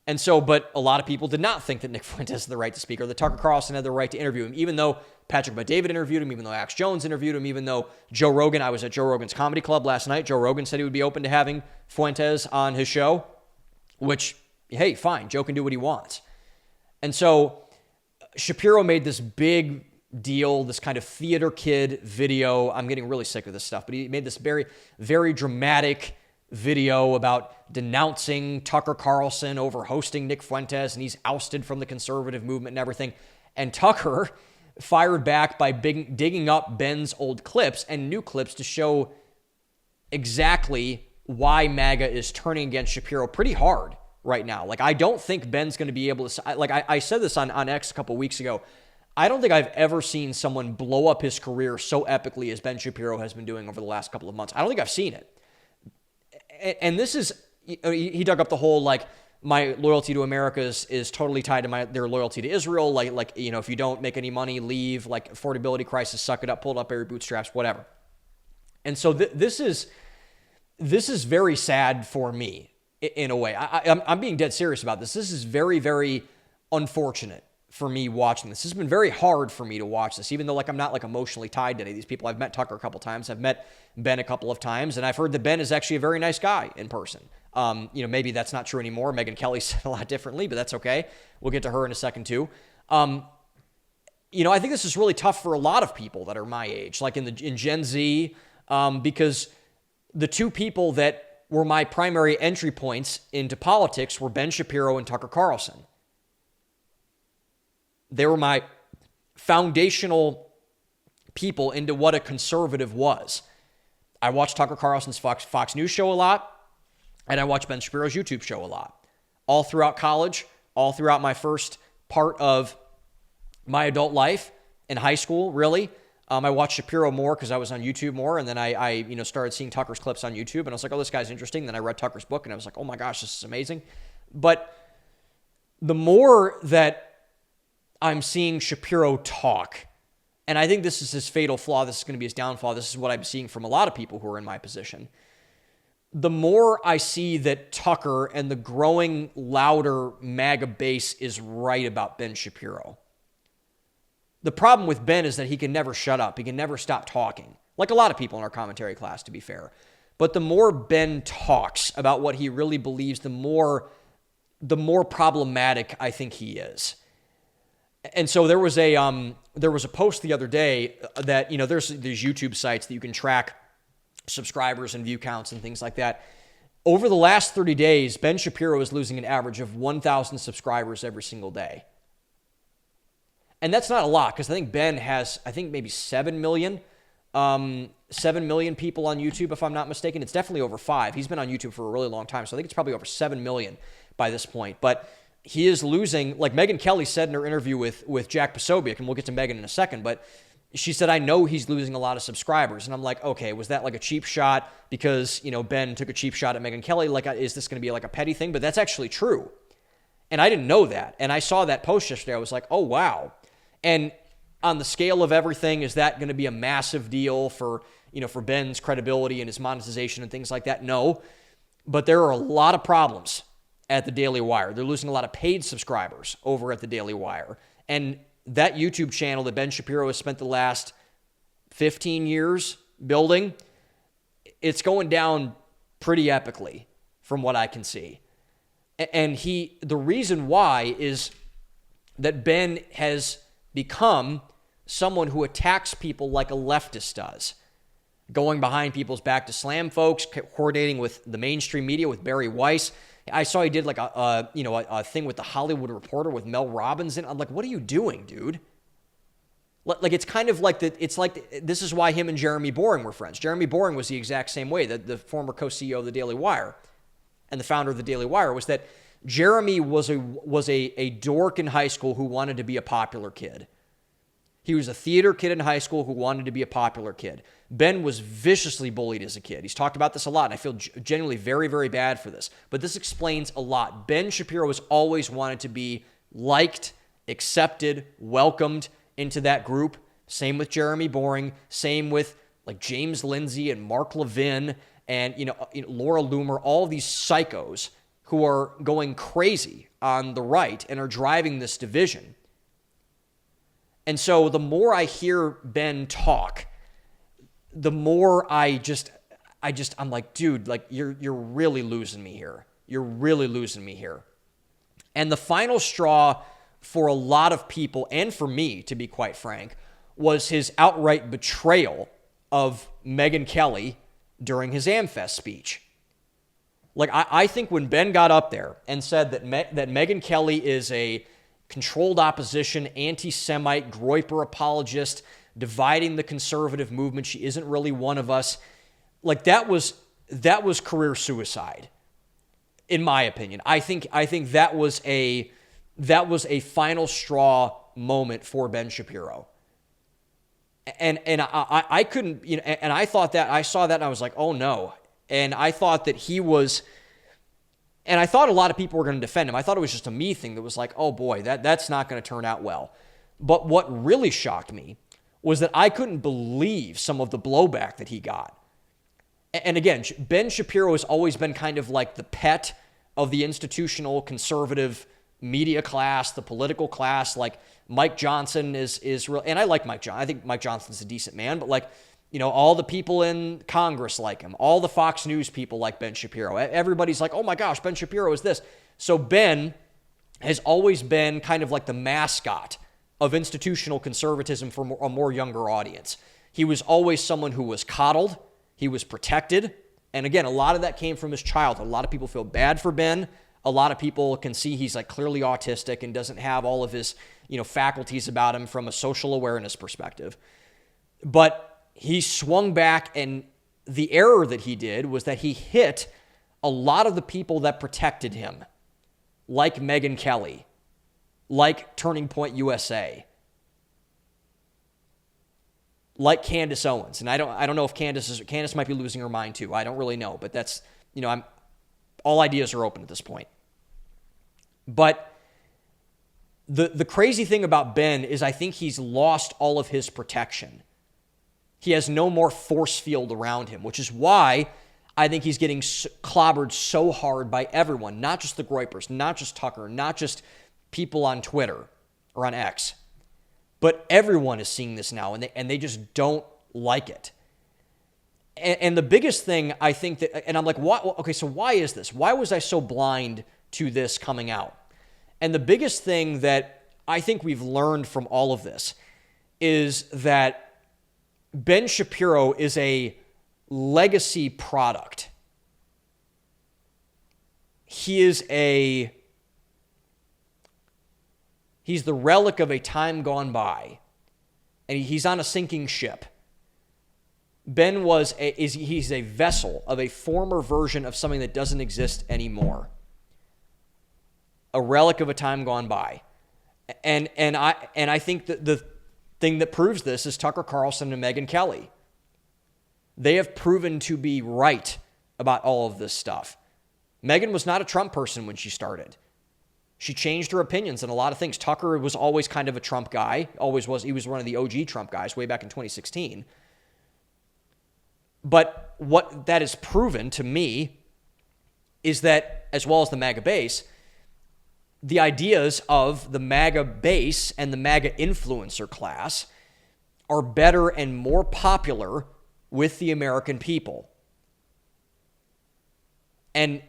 And so, but a lot of people did not think that Nick Fuentes had the right to speak, or that Tucker Carlson had the right to interview him, even though Patrick Bet-David interviewed him, even though Alex Jones interviewed him, even though Joe Rogan, I was at Joe Rogan's comedy club last night. Joe Rogan said he would be open to having Fuentes on his show, which, hey, fine, Joe can do what he wants. And so Shapiro made this big deal, this kind of theater kid video. I'm getting really sick of this stuff, but he made this very, very dramatic video about denouncing Tucker Carlson over hosting Nick Fuentes, and he's ousted from the conservative movement and everything. And Tucker fired back by digging up Ben's old clips and new clips to show exactly why MAGA is turning against Shapiro pretty hard right now. Like, I don't think Ben's going to be able to, like I said this on X a couple weeks ago, I don't think I've ever seen someone blow up his career so epically as Ben Shapiro has been doing over the last couple of months. I don't think I've seen it. And this is, he dug up the whole, like, my loyalty to America is totally tied to their loyalty to Israel. Like, if you don't make any money, leave, like, affordability crisis, suck it up, pull it up by your bootstraps, whatever. And so this is very sad for me in a way. I'm being dead serious about this. This is very, very unfortunate for me watching this. This has been very hard for me to watch this, even though, like, I'm not, like, emotionally tied to any of these people. I've met Tucker a couple times. I've met Ben a couple of times, and I've heard that Ben is actually a very nice guy in person. Maybe that's not true anymore. Megyn Kelly said a lot differently, but that's okay. We'll get to her in a second too. I think this is really tough for a lot of people that are my age, like in Gen Z, because the two people that were my primary entry points into politics were Ben Shapiro and Tucker Carlson. They were my foundational people into what a conservative was. I watched Tucker Carlson's Fox News show a lot, and I watched Ben Shapiro's YouTube show a lot. All throughout college, all throughout my first part of my adult life, in high school, really. I watched Shapiro more because I was on YouTube more, and then I started seeing Tucker's clips on YouTube, and I was like, oh, this guy's interesting. Then I read Tucker's book, and I was like, oh my gosh, this is amazing. But the more that I'm seeing Shapiro talk, and I think this is his fatal flaw, this is going to be his downfall, this is what I'm seeing from a lot of people who are in my position, the more I see that Tucker and the growing louder MAGA base is right about Ben Shapiro. The problem with Ben is that he can never shut up. He can never stop talking, like a lot of people in our commentary class, to be fair. But the more Ben talks about what he really believes, the more problematic I think he is. And so there was a post the other day that, there's these YouTube sites that you can track subscribers and view counts and things like that. Over the last 30 days, Ben Shapiro is losing an average of 1,000 subscribers every single day. And that's not a lot, because I think Ben has, maybe 7 million people on YouTube, if I'm not mistaken. It's definitely over 5. He's been on YouTube for a really long time, so I think it's probably over 7 million by this point. But he is losing, like Megyn Kelly said in her interview with Jack Posobiec, and we'll get to Megyn in a second, but she said, I know he's losing a lot of subscribers. And I'm like, okay, was that like a cheap shot because, Ben took a cheap shot at Megyn Kelly? Like, is this going to be like a petty thing? But that's actually true. And I didn't know that. And I saw that post yesterday. I was like, oh, wow. And on the scale of everything, is that going to be a massive deal for Ben's credibility and his monetization and things like that? No. But there are a lot of problems at the Daily Wire. They're losing a lot of paid subscribers over at the Daily Wire. And that YouTube channel that Ben Shapiro has spent the last 15 years building, it's going down pretty epically from what I can see. And the reason why is that Ben has become someone who attacks people like a leftist does, going behind people's back to slam folks, coordinating with the mainstream media, with Barry Weiss. I saw he did like a thing with the Hollywood Reporter with Mel Robbins. I'm like, what are you doing, dude? Like, it's kind of like this is why him and Jeremy Boring were friends. Jeremy Boring was the exact same way, the former co-CEO of the Daily Wire and the founder of the Daily Wire, was that Jeremy was a dork in high school who wanted to be a popular kid. He was a theater kid in high school who wanted to be a popular kid. Ben was viciously bullied as a kid. He's talked about this a lot, and I feel genuinely very, very bad for this. But this explains a lot. Ben Shapiro has always wanted to be liked, accepted, welcomed into that group. Same with Jeremy Boring. Same with like James Lindsay and Mark Levin and Laura Loomer, all of these psychos who are going crazy on the right and are driving this division. And so the more I hear Ben talk, the more I'm like, dude, like you're really losing me here. You're really losing me here. And the final straw for a lot of people, and for me, to be quite frank, was his outright betrayal of Megyn Kelly during his AmFest speech. Like, I think when Ben got up there and said that Megyn Kelly is a controlled opposition, anti-Semite, Groyper apologist, dividing the conservative movement, she isn't really one of us, like that was career suicide, in my opinion. I think that was a final straw moment for Ben Shapiro. And I couldn't, and I thought that, I saw that and I was like, oh no. And I thought that he was, and I thought a lot of people were going to defend him. I thought it was just a me thing that was like, oh boy, that's not going to turn out well. But what really shocked me was that I couldn't believe some of the blowback that he got. And again, Ben Shapiro has always been kind of like the pet of the institutional conservative media class, the political class. Like Mike Johnson is real, and I like Mike Johnson. I think Mike Johnson's a decent man, but like, all the people in Congress like him. All the Fox News people like Ben Shapiro. Everybody's like, oh my gosh, Ben Shapiro is this. So Ben has always been kind of like the mascot of institutional conservatism for a more younger audience. He was always someone who was coddled. He was protected. And again, a lot of that came from his childhood. A lot of people feel bad for Ben. A lot of people can see he's like clearly autistic and doesn't have all of his, faculties about him from a social awareness perspective. But he swung back, and the error that he did was that he hit a lot of the people that protected him, like Megyn Kelly, like Turning Point USA, like Candace Owens. And I don't know if Candace might be losing her mind too. I don't really know, but that's, all ideas are open at this point. But the crazy thing about Ben is I think he's lost all of his protection. He has no more force field around him, which is why I think he's getting clobbered so hard by everyone, not just the Groypers, not just Tucker, not just people on Twitter or on X, but everyone is seeing this now, and they just don't like it. And the biggest thing I think that, and I'm like, okay, so why is this? Why was I so blind to this coming out? And the biggest thing that I think we've learned from all of this is that Ben Shapiro is a legacy product. He's the relic of a time gone by, and he's on a sinking ship. Ben he's a vessel of a former version of something that doesn't exist anymore. A relic of a time gone by. And I think that the thing that proves this is Tucker Carlson and Megyn Kelly. They have proven to be right about all of this stuff. Megyn was not a Trump person when she started. She changed her opinions on a lot of things. Tucker was always kind of a Trump guy, always was. He was one of the OG Trump guys way back in 2016. But what that has proven to me is that, as well as the MAGA base, the ideas of the MAGA base and the MAGA influencer class are better and more popular with the American people. And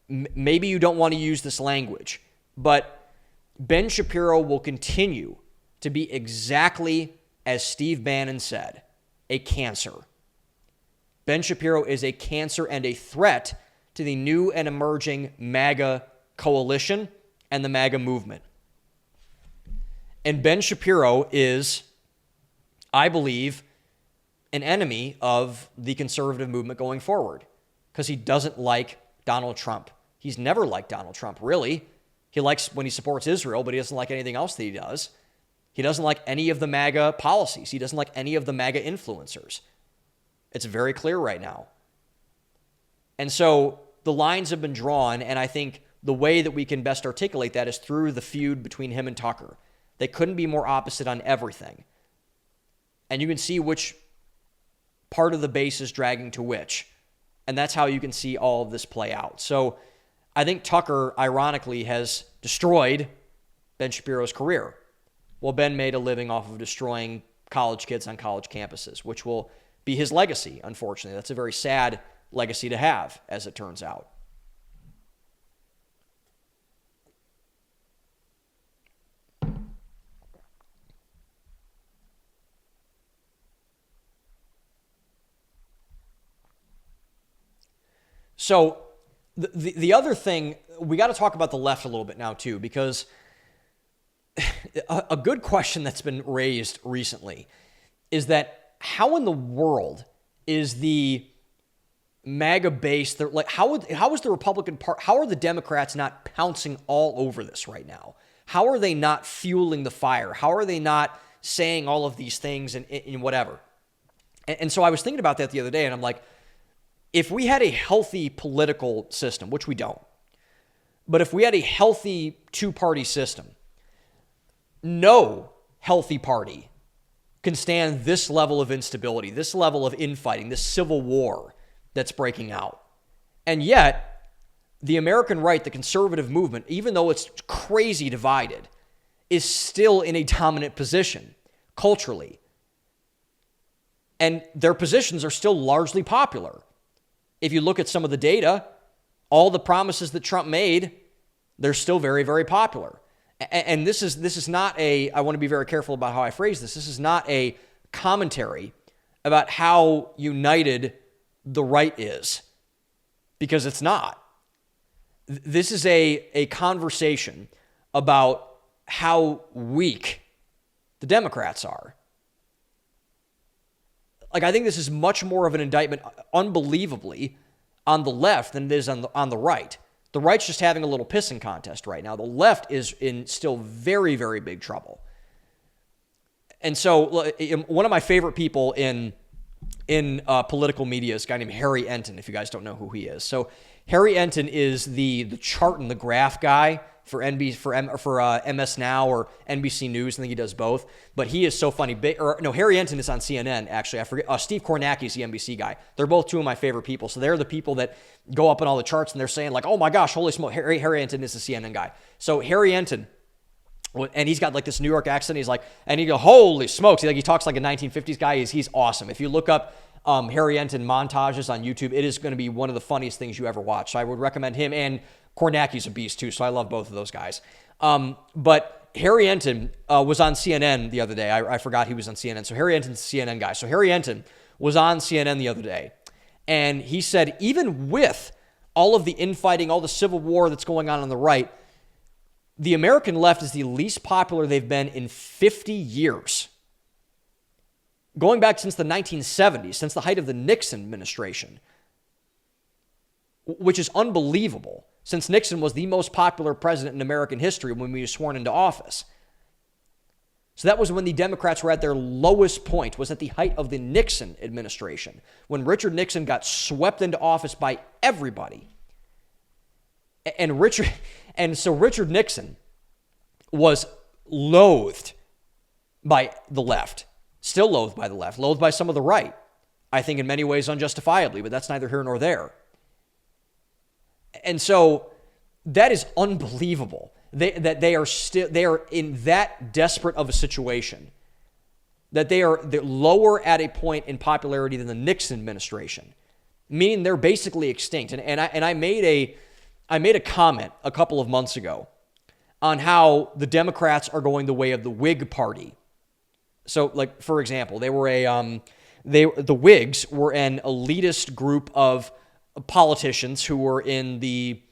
maybe you don't want to use this language, but Ben Shapiro will continue to be exactly as Steve Bannon said, a cancer. Ben Shapiro is a cancer and a threat to the new and emerging MAGA coalition and the MAGA movement. And Ben Shapiro is, I believe, an enemy of the conservative movement going forward because he doesn't like Donald Trump. He's never liked Donald Trump, really. He likes when he supports Israel, but he doesn't like anything else that he does. He doesn't like any of the MAGA policies. He doesn't like any of the MAGA influencers. It's very clear right now. And so the lines have been drawn, and I think the way that we can best articulate that is through the feud between him and Tucker. They couldn't be more opposite on everything. And you can see which part of the base is dragging to which. And that's how you can see all of this play out. So I think Tucker, ironically, has destroyed Ben Shapiro's career. Well, Ben made a living off of destroying college kids on college campuses, which will be his legacy, unfortunately. That's a very sad legacy to have, as it turns out. So the other thing, we got to talk about the left a little bit now too, because a good question that's been raised recently is that how in the world is the MAGA base, like how is the Republican Party, how are the Democrats not pouncing all over this right now? How are they not fueling the fire? How are they not saying all of these things and whatever? And so I was thinking about that the other day, and I'm like, if we had a healthy political system, which we don't, but if we had a healthy two-party system, no healthy party can stand this level of instability, this level of infighting, this civil war that's breaking out. And yet, the American right, the conservative movement, even though it's crazy divided, is still in a dominant position culturally. And their positions are still largely popular. If you look at some of the data, all the promises that Trump made, they're still very, very popular. And this is not I want to be very careful about how I phrase this. This is not a commentary about how united the right is, because it's not. This is a conversation about how weak the Democrats are. Like, I think this is much more of an indictment, unbelievably, on the left than it is on the right. The right's just having a little pissing contest right now. The left is in still very, very big trouble. And so one of my favorite people in political media is a guy named Harry Enton, if you guys don't know who he is. So Harry Enton is the chart and the graph guy for MS Now or NBC News. I think he does both. But he is so funny. Harry Enton is on CNN, actually. I forget. Steve Kornacki is the NBC guy. They're both two of my favorite people. So they're the people that go up in all the charts, and they're saying, like, oh my gosh, holy smoke, Harry Enton is the CNN guy. So Harry Enton, and he's got like this New York accent. He's like, and he goes, holy smokes. He talks like a 1950s guy. He's awesome. If you look up Harry Enton montages on YouTube, it is going to be one of the funniest things you ever watch. So I would recommend him, and Kornacki's a beast too, so I love both of those guys. But Harry Enton was on CNN the other day. I forgot he was on CNN. So Harry Enton's a CNN guy. So Harry Enton was on CNN the other day, and he said, even with all of the infighting, all the civil war that's going on the right, the American left is the least popular they've been in 50 years. Going back since the 1970s, since the height of the Nixon administration, which is unbelievable, since Nixon was the most popular president in American history when he was sworn into office. So that was when the Democrats were at their lowest point, was at the height of the Nixon administration, when Richard Nixon got swept into office by everybody. And so Richard Nixon was loathed by the left, still loathed by the left, loathed by some of the right, I think in many ways unjustifiably, but that's neither here nor there. And so that is unbelievable that they are in that desperate of a situation, that they're lower at a point in popularity than the Nixon administration, meaning they're basically extinct. And I made a comment a couple of months ago on how the Democrats are going the way of the Whig Party. So, like, for example, the Whigs were an elitist group of politicians who were in the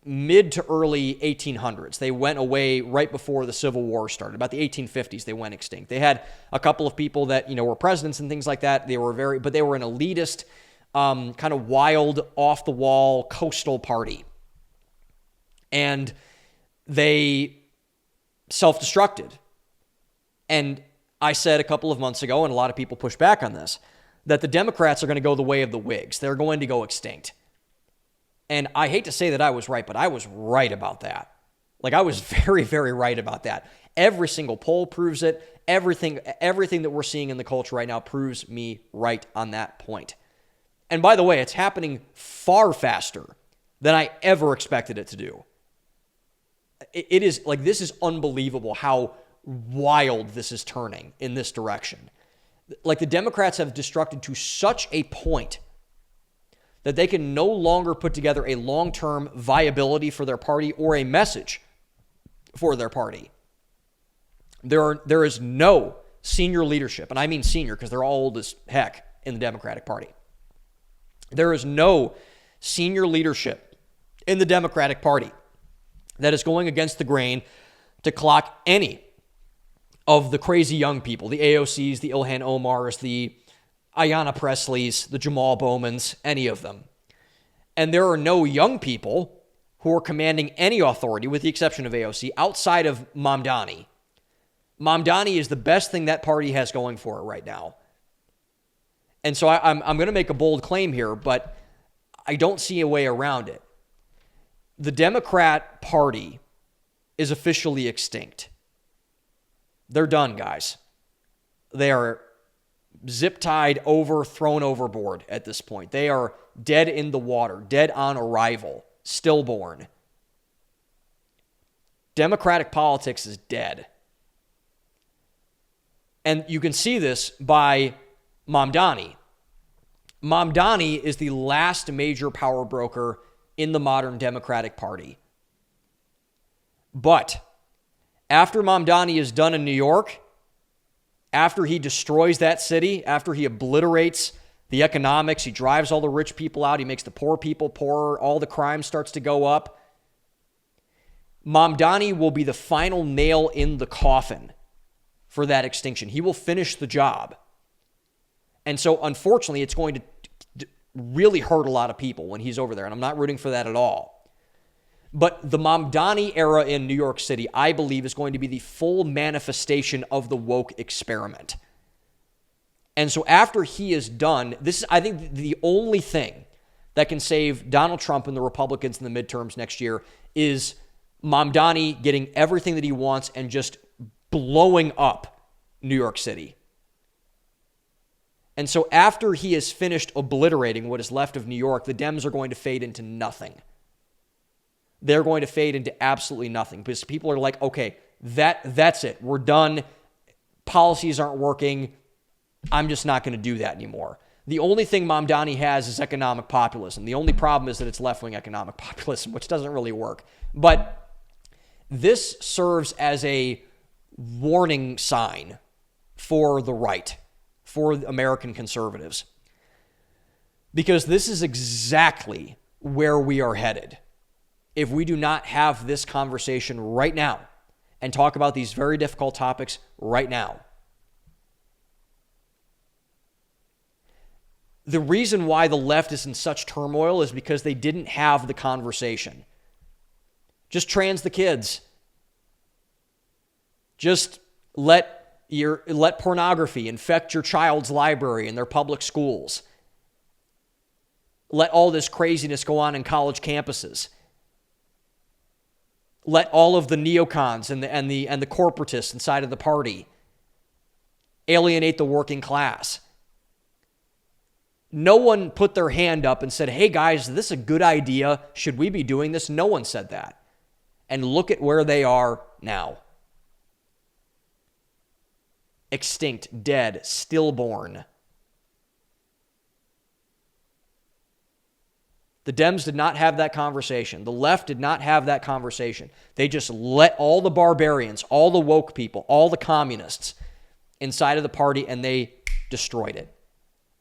mid to early 1800s. They went away right before the Civil War started. About the 1850s, they went extinct. They had a couple of people that, were presidents and things like that. They were but they were an elitist, kind of wild, off-the-wall, coastal party. And they self-destructed. And I said a couple of months ago, and a lot of people pushed back on this, that the Democrats are going to go the way of the Whigs. They're going to go extinct. And I hate to say that I was right, but I was right about that. Like, I was very, very right about that. Every single poll proves it. Everything that we're seeing in the culture right now proves me right on that point. And by the way, it's happening far faster than I ever expected it to do. It is like, this is unbelievable how wild this is turning in this direction. Like, the Democrats have destructed to such a point that they can no longer put together a long-term viability for their party or a message for their party. There is no senior leadership, and I mean senior because they're all old as heck in the Democratic Party. There is no senior leadership in the Democratic Party that is going against the grain to clock any of the crazy young people, the AOCs, the Ilhan Omars, the Ayanna Presleys, the Jamal Bowmans, any of them. And there are no young people who are commanding any authority, with the exception of AOC, outside of Mamdani. Mamdani is the best thing that party has going for it right now. And so I'm going to make a bold claim here, but I don't see a way around it. The Democrat Party is officially extinct. They're done, guys. They are zip-tied over, thrown overboard at this point. They are dead in the water, dead on arrival, stillborn. Democratic politics is dead. And you can see this by Mamdani. Mamdani is the last major power broker in the modern Democratic Party. But after Mamdani is done in New York, after he destroys that city, after he obliterates the economics. He drives all the rich people out. He makes the poor people poorer. All the crime starts to go up. Mamdani will be the final nail in the coffin for that extinction. He will finish the job. And so, unfortunately, it's going to really hurt a lot of people when he's over there, and I'm not rooting for that at all. But the Mamdani era in New York City, I believe, is going to be the full manifestation of the woke experiment. And so after he is done, this is, I think, the only thing that can save Donald Trump and the Republicans in the midterms next year is Mamdani getting everything that he wants and just blowing up New York City. And so after he has finished obliterating what is left of New York, the Dems are going to fade into nothing. They're going to fade into absolutely nothing because people are like, okay, that's it. We're done. Policies aren't working. I'm just not going to do that anymore. The only thing Mamdani has is economic populism. The only problem is that it's left-wing economic populism, which doesn't really work. But this serves as a warning sign for the right, for American conservatives, because this is exactly where we are headed if we do not have this conversation right now and talk about these very difficult topics right now. The reason why the left is in such turmoil is because they didn't have the conversation. Just trans the kids. Just let pornography infect your child's library in their public schools. Let all this craziness go on in college campuses. Let all of the neocons and the corporatists inside of the party alienate the working class. No one put their hand up and said, hey guys, is this a good idea? Should we be doing this? No one said that. And look at where they are now. Extinct, dead, stillborn. The Dems did not have that conversation. The left did not have that conversation. They just let all the barbarians, all the woke people, all the communists inside of the party, and they destroyed it.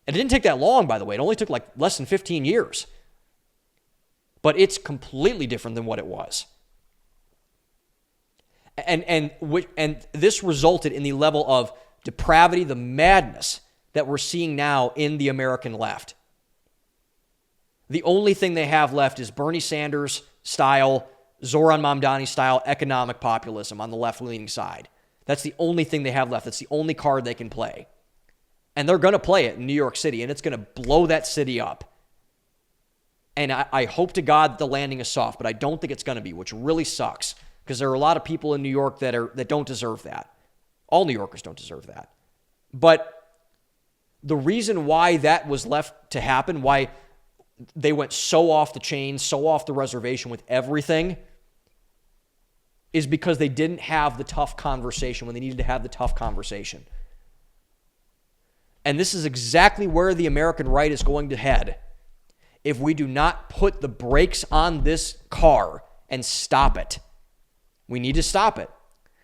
And it didn't take that long, by the way. It only took like less than 15 years. But it's completely different than what it was. And this resulted in the level of depravity, the madness that we're seeing now in the American left. The only thing they have left is Bernie Sanders style, Zoran Mamdani style economic populism on the left-leaning side. That's the only thing they have left. That's the only card they can play. And they're going to play it in New York City, and it's going to blow that city up. And I hope to God the landing is soft, but I don't think it's going to be, which really sucks, because there are a lot of people in New York that don't deserve that. All New Yorkers don't deserve that. But the reason why that was left to happen, why they went so off the chain, so off the reservation with everything, is because they didn't have the tough conversation when they needed to have the tough conversation. And this is exactly where the American right is going to head if we do not put the brakes on this car and stop it. We need to stop it,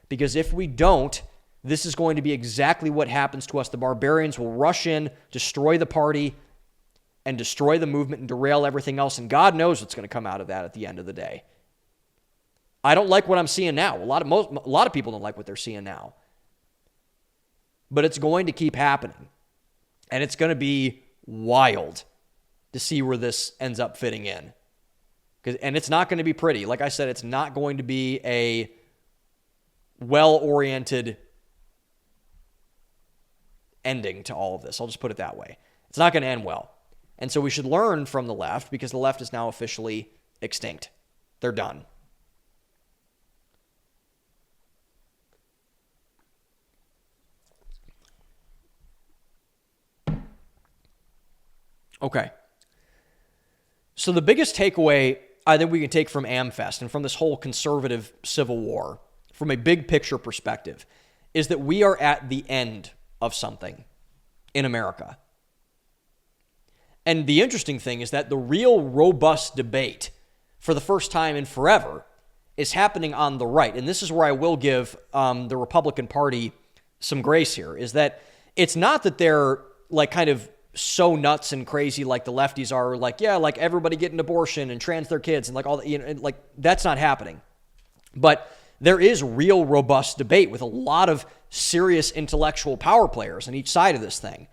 because if we don't, this is going to be exactly what happens to us. The barbarians will rush in, destroy the party, and destroy the movement and derail everything else. And God knows what's going to come out of that at the end of the day. I don't like what I'm seeing now. A lot of people don't like what they're seeing now. But it's going to keep happening. And it's going to be wild to see where this ends up fitting in. And it's not going to be pretty. Like I said, it's not going to be a well-oriented ending to all of this. I'll just put it that way. It's not going to end well. And so we should learn from the left, because the left is now officially extinct. They're done. Okay. So the biggest takeaway I think we can take from AmFest and from this whole conservative civil war, from a big picture perspective, is that we are at the end of something in America. And the interesting thing is that the real robust debate, for the first time in forever, is happening on the right. And this is where I will give the Republican Party some grace here, is that it's not that they're like kind of so nuts and crazy like the lefties are, like, yeah, like everybody get an abortion and trans their kids and like all, like that's not happening. But there is real robust debate with a lot of serious intellectual power players on each side of this thing,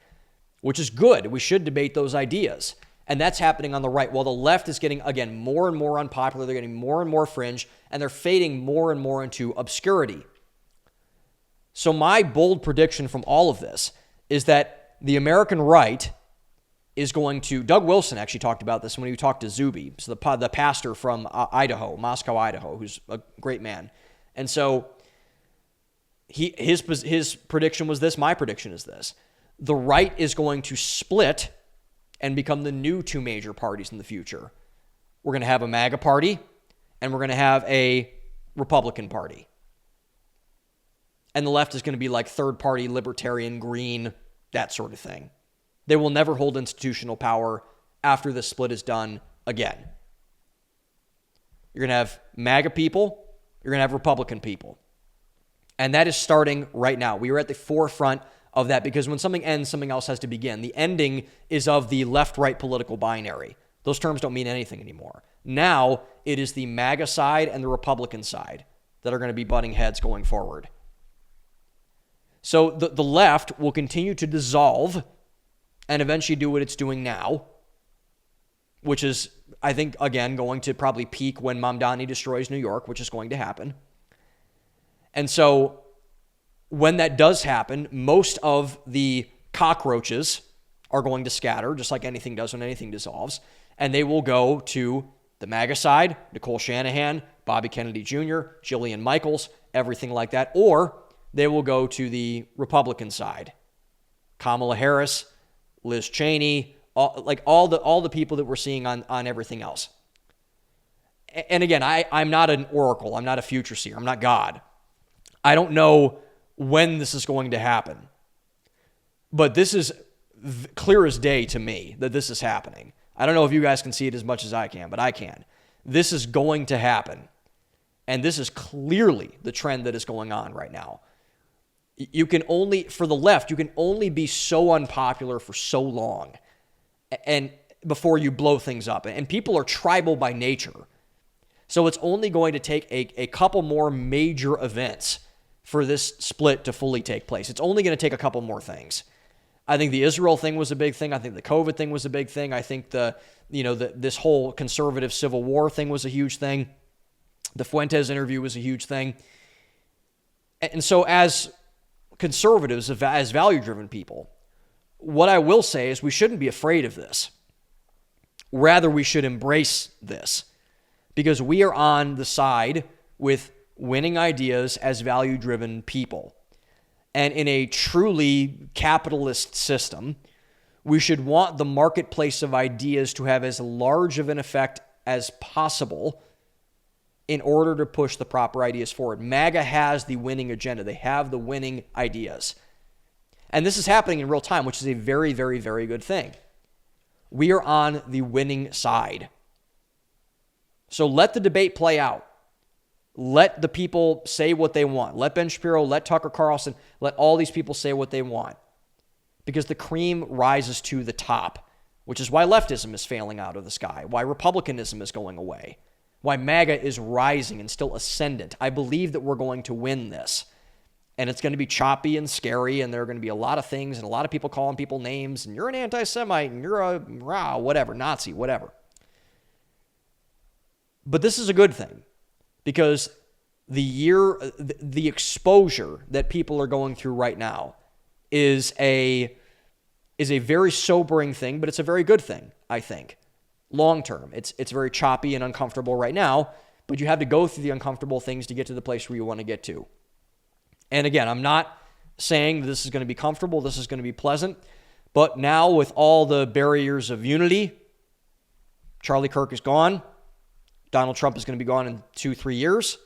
which is good. We should debate those ideas. And that's happening on the right, while the left is getting, again, more and more unpopular. They're getting more and more fringe, and they're fading more and more into obscurity. So my bold prediction from all of this is that the American right is going to, Doug Wilson actually talked about this when he talked to Zuby, so the pastor from Idaho, Moscow, Idaho, who's a great man. And so his prediction was this, my prediction is this. The right is going to split and become the new two major parties in the future. We're going to have a MAGA party, and we're going to have a Republican party. And the left is going to be like third party, libertarian, green, that sort of thing. They will never hold institutional power after this split is done again. You're going to have MAGA people, you're going to have Republican people. And that is starting right now. We are at the forefront of that, because when something ends, something else has to begin. The ending is of the left-right political binary. Those terms don't mean anything anymore. Now it is the MAGA side and the Republican side that are going to be butting heads going forward. So the left will continue to dissolve and eventually do what it's doing now, which is, I think, again, going to probably peak when Mamdani destroys New York, which is going to happen. And so when that does happen, most of the cockroaches are going to scatter, just like anything does when anything dissolves, and they will go to the MAGA side, Nicole Shanahan, Bobby Kennedy Jr., Jillian Michaels, everything like that, or they will go to the Republican side, Kamala Harris, Liz Cheney, all the people that we're seeing on everything else. And again, I'm not an oracle. I'm not a future seer. I'm not God. I don't know when this is going to happen. But this is clear as day to me that this is happening. I don't know if you guys can see it as much as I can, but I can. This is going to happen. And this is clearly the trend that is going on right now. You can only, for the left, you can only be so unpopular for so long and before you blow things up. And people are tribal by nature. So it's only going to take a couple more major events for this split to fully take place. It's only going to take a couple more things. I think the Israel thing was a big thing. I think the COVID thing was a big thing. I think this whole conservative civil war thing was a huge thing. The Fuentes interview was a huge thing. And so as conservatives, as value-driven people, what I will say is we shouldn't be afraid of this. Rather, we should embrace this, because we are on the side with winning ideas as value-driven people. And in a truly capitalist system, we should want the marketplace of ideas to have as large of an effect as possible in order to push the proper ideas forward. MAGA has the winning agenda. They have the winning ideas. And this is happening in real time, which is a very, very, very good thing. We are on the winning side. So let the debate play out. Let the people say what they want. Let Ben Shapiro, let Tucker Carlson, let all these people say what they want. Because the cream rises to the top, which is why leftism is failing out of the sky, why republicanism is going away, why MAGA is rising and still ascendant. I believe that we're going to win this. And it's going to be choppy and scary, and there are going to be a lot of things and a lot of people calling people names, and you're an anti-Semite, and you're a whatever, Nazi, whatever. But this is a good thing. Because the exposure that people are going through right now is a very sobering thing, but it's a very good thing, I think. Long term. It's very choppy and uncomfortable right now, but you have to go through the uncomfortable things to get to the place where you want to get to. And again, I'm not saying that this is going to be comfortable, this is going to be pleasant, but now with all the barriers of unity, Charlie Kirk is gone. Donald Trump is going to be gone in 2-3 years.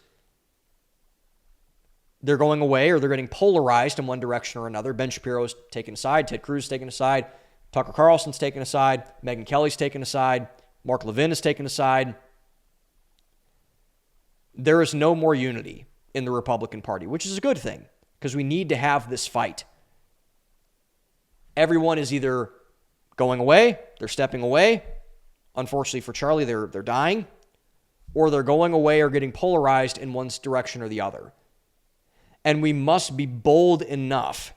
They're going away, or they're getting polarized in one direction or another. Ben Shapiro's taken a side. Ted Cruz is taken a side. Tucker Carlson's taken a side. Megyn Kelly's taken a side. Mark Levin is taken a side. There is no more unity in the Republican Party, which is a good thing, because we need to have this fight. Everyone is either going away, they're stepping away. Unfortunately for Charlie, they're dying. Or they're going away or getting polarized in one direction or the other. And we must be bold enough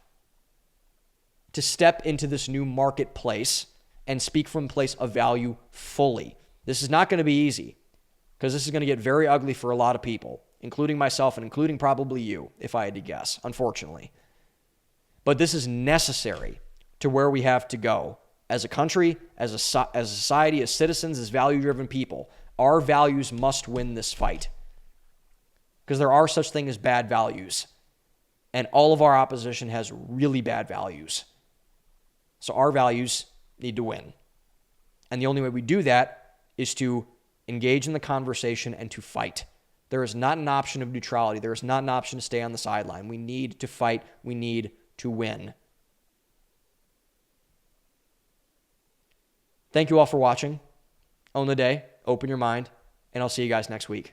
to step into this new marketplace and speak from a place of value fully. This is not going to be easy because this is going to get very ugly for a lot of people, including myself and including probably you, if I had to guess, unfortunately. But this is necessary to where we have to go as a country, as a society, as citizens, as value-driven people. Our values must win this fight because there are such things as bad values, and all of our opposition has really bad values. So our values need to win. And the only way we do that is to engage in the conversation and to fight. There is not an option of neutrality. There is not an option to stay on the sideline. We need to fight. We need to win. Thank you all for watching. Own the day, open your mind, and I'll see you guys next week.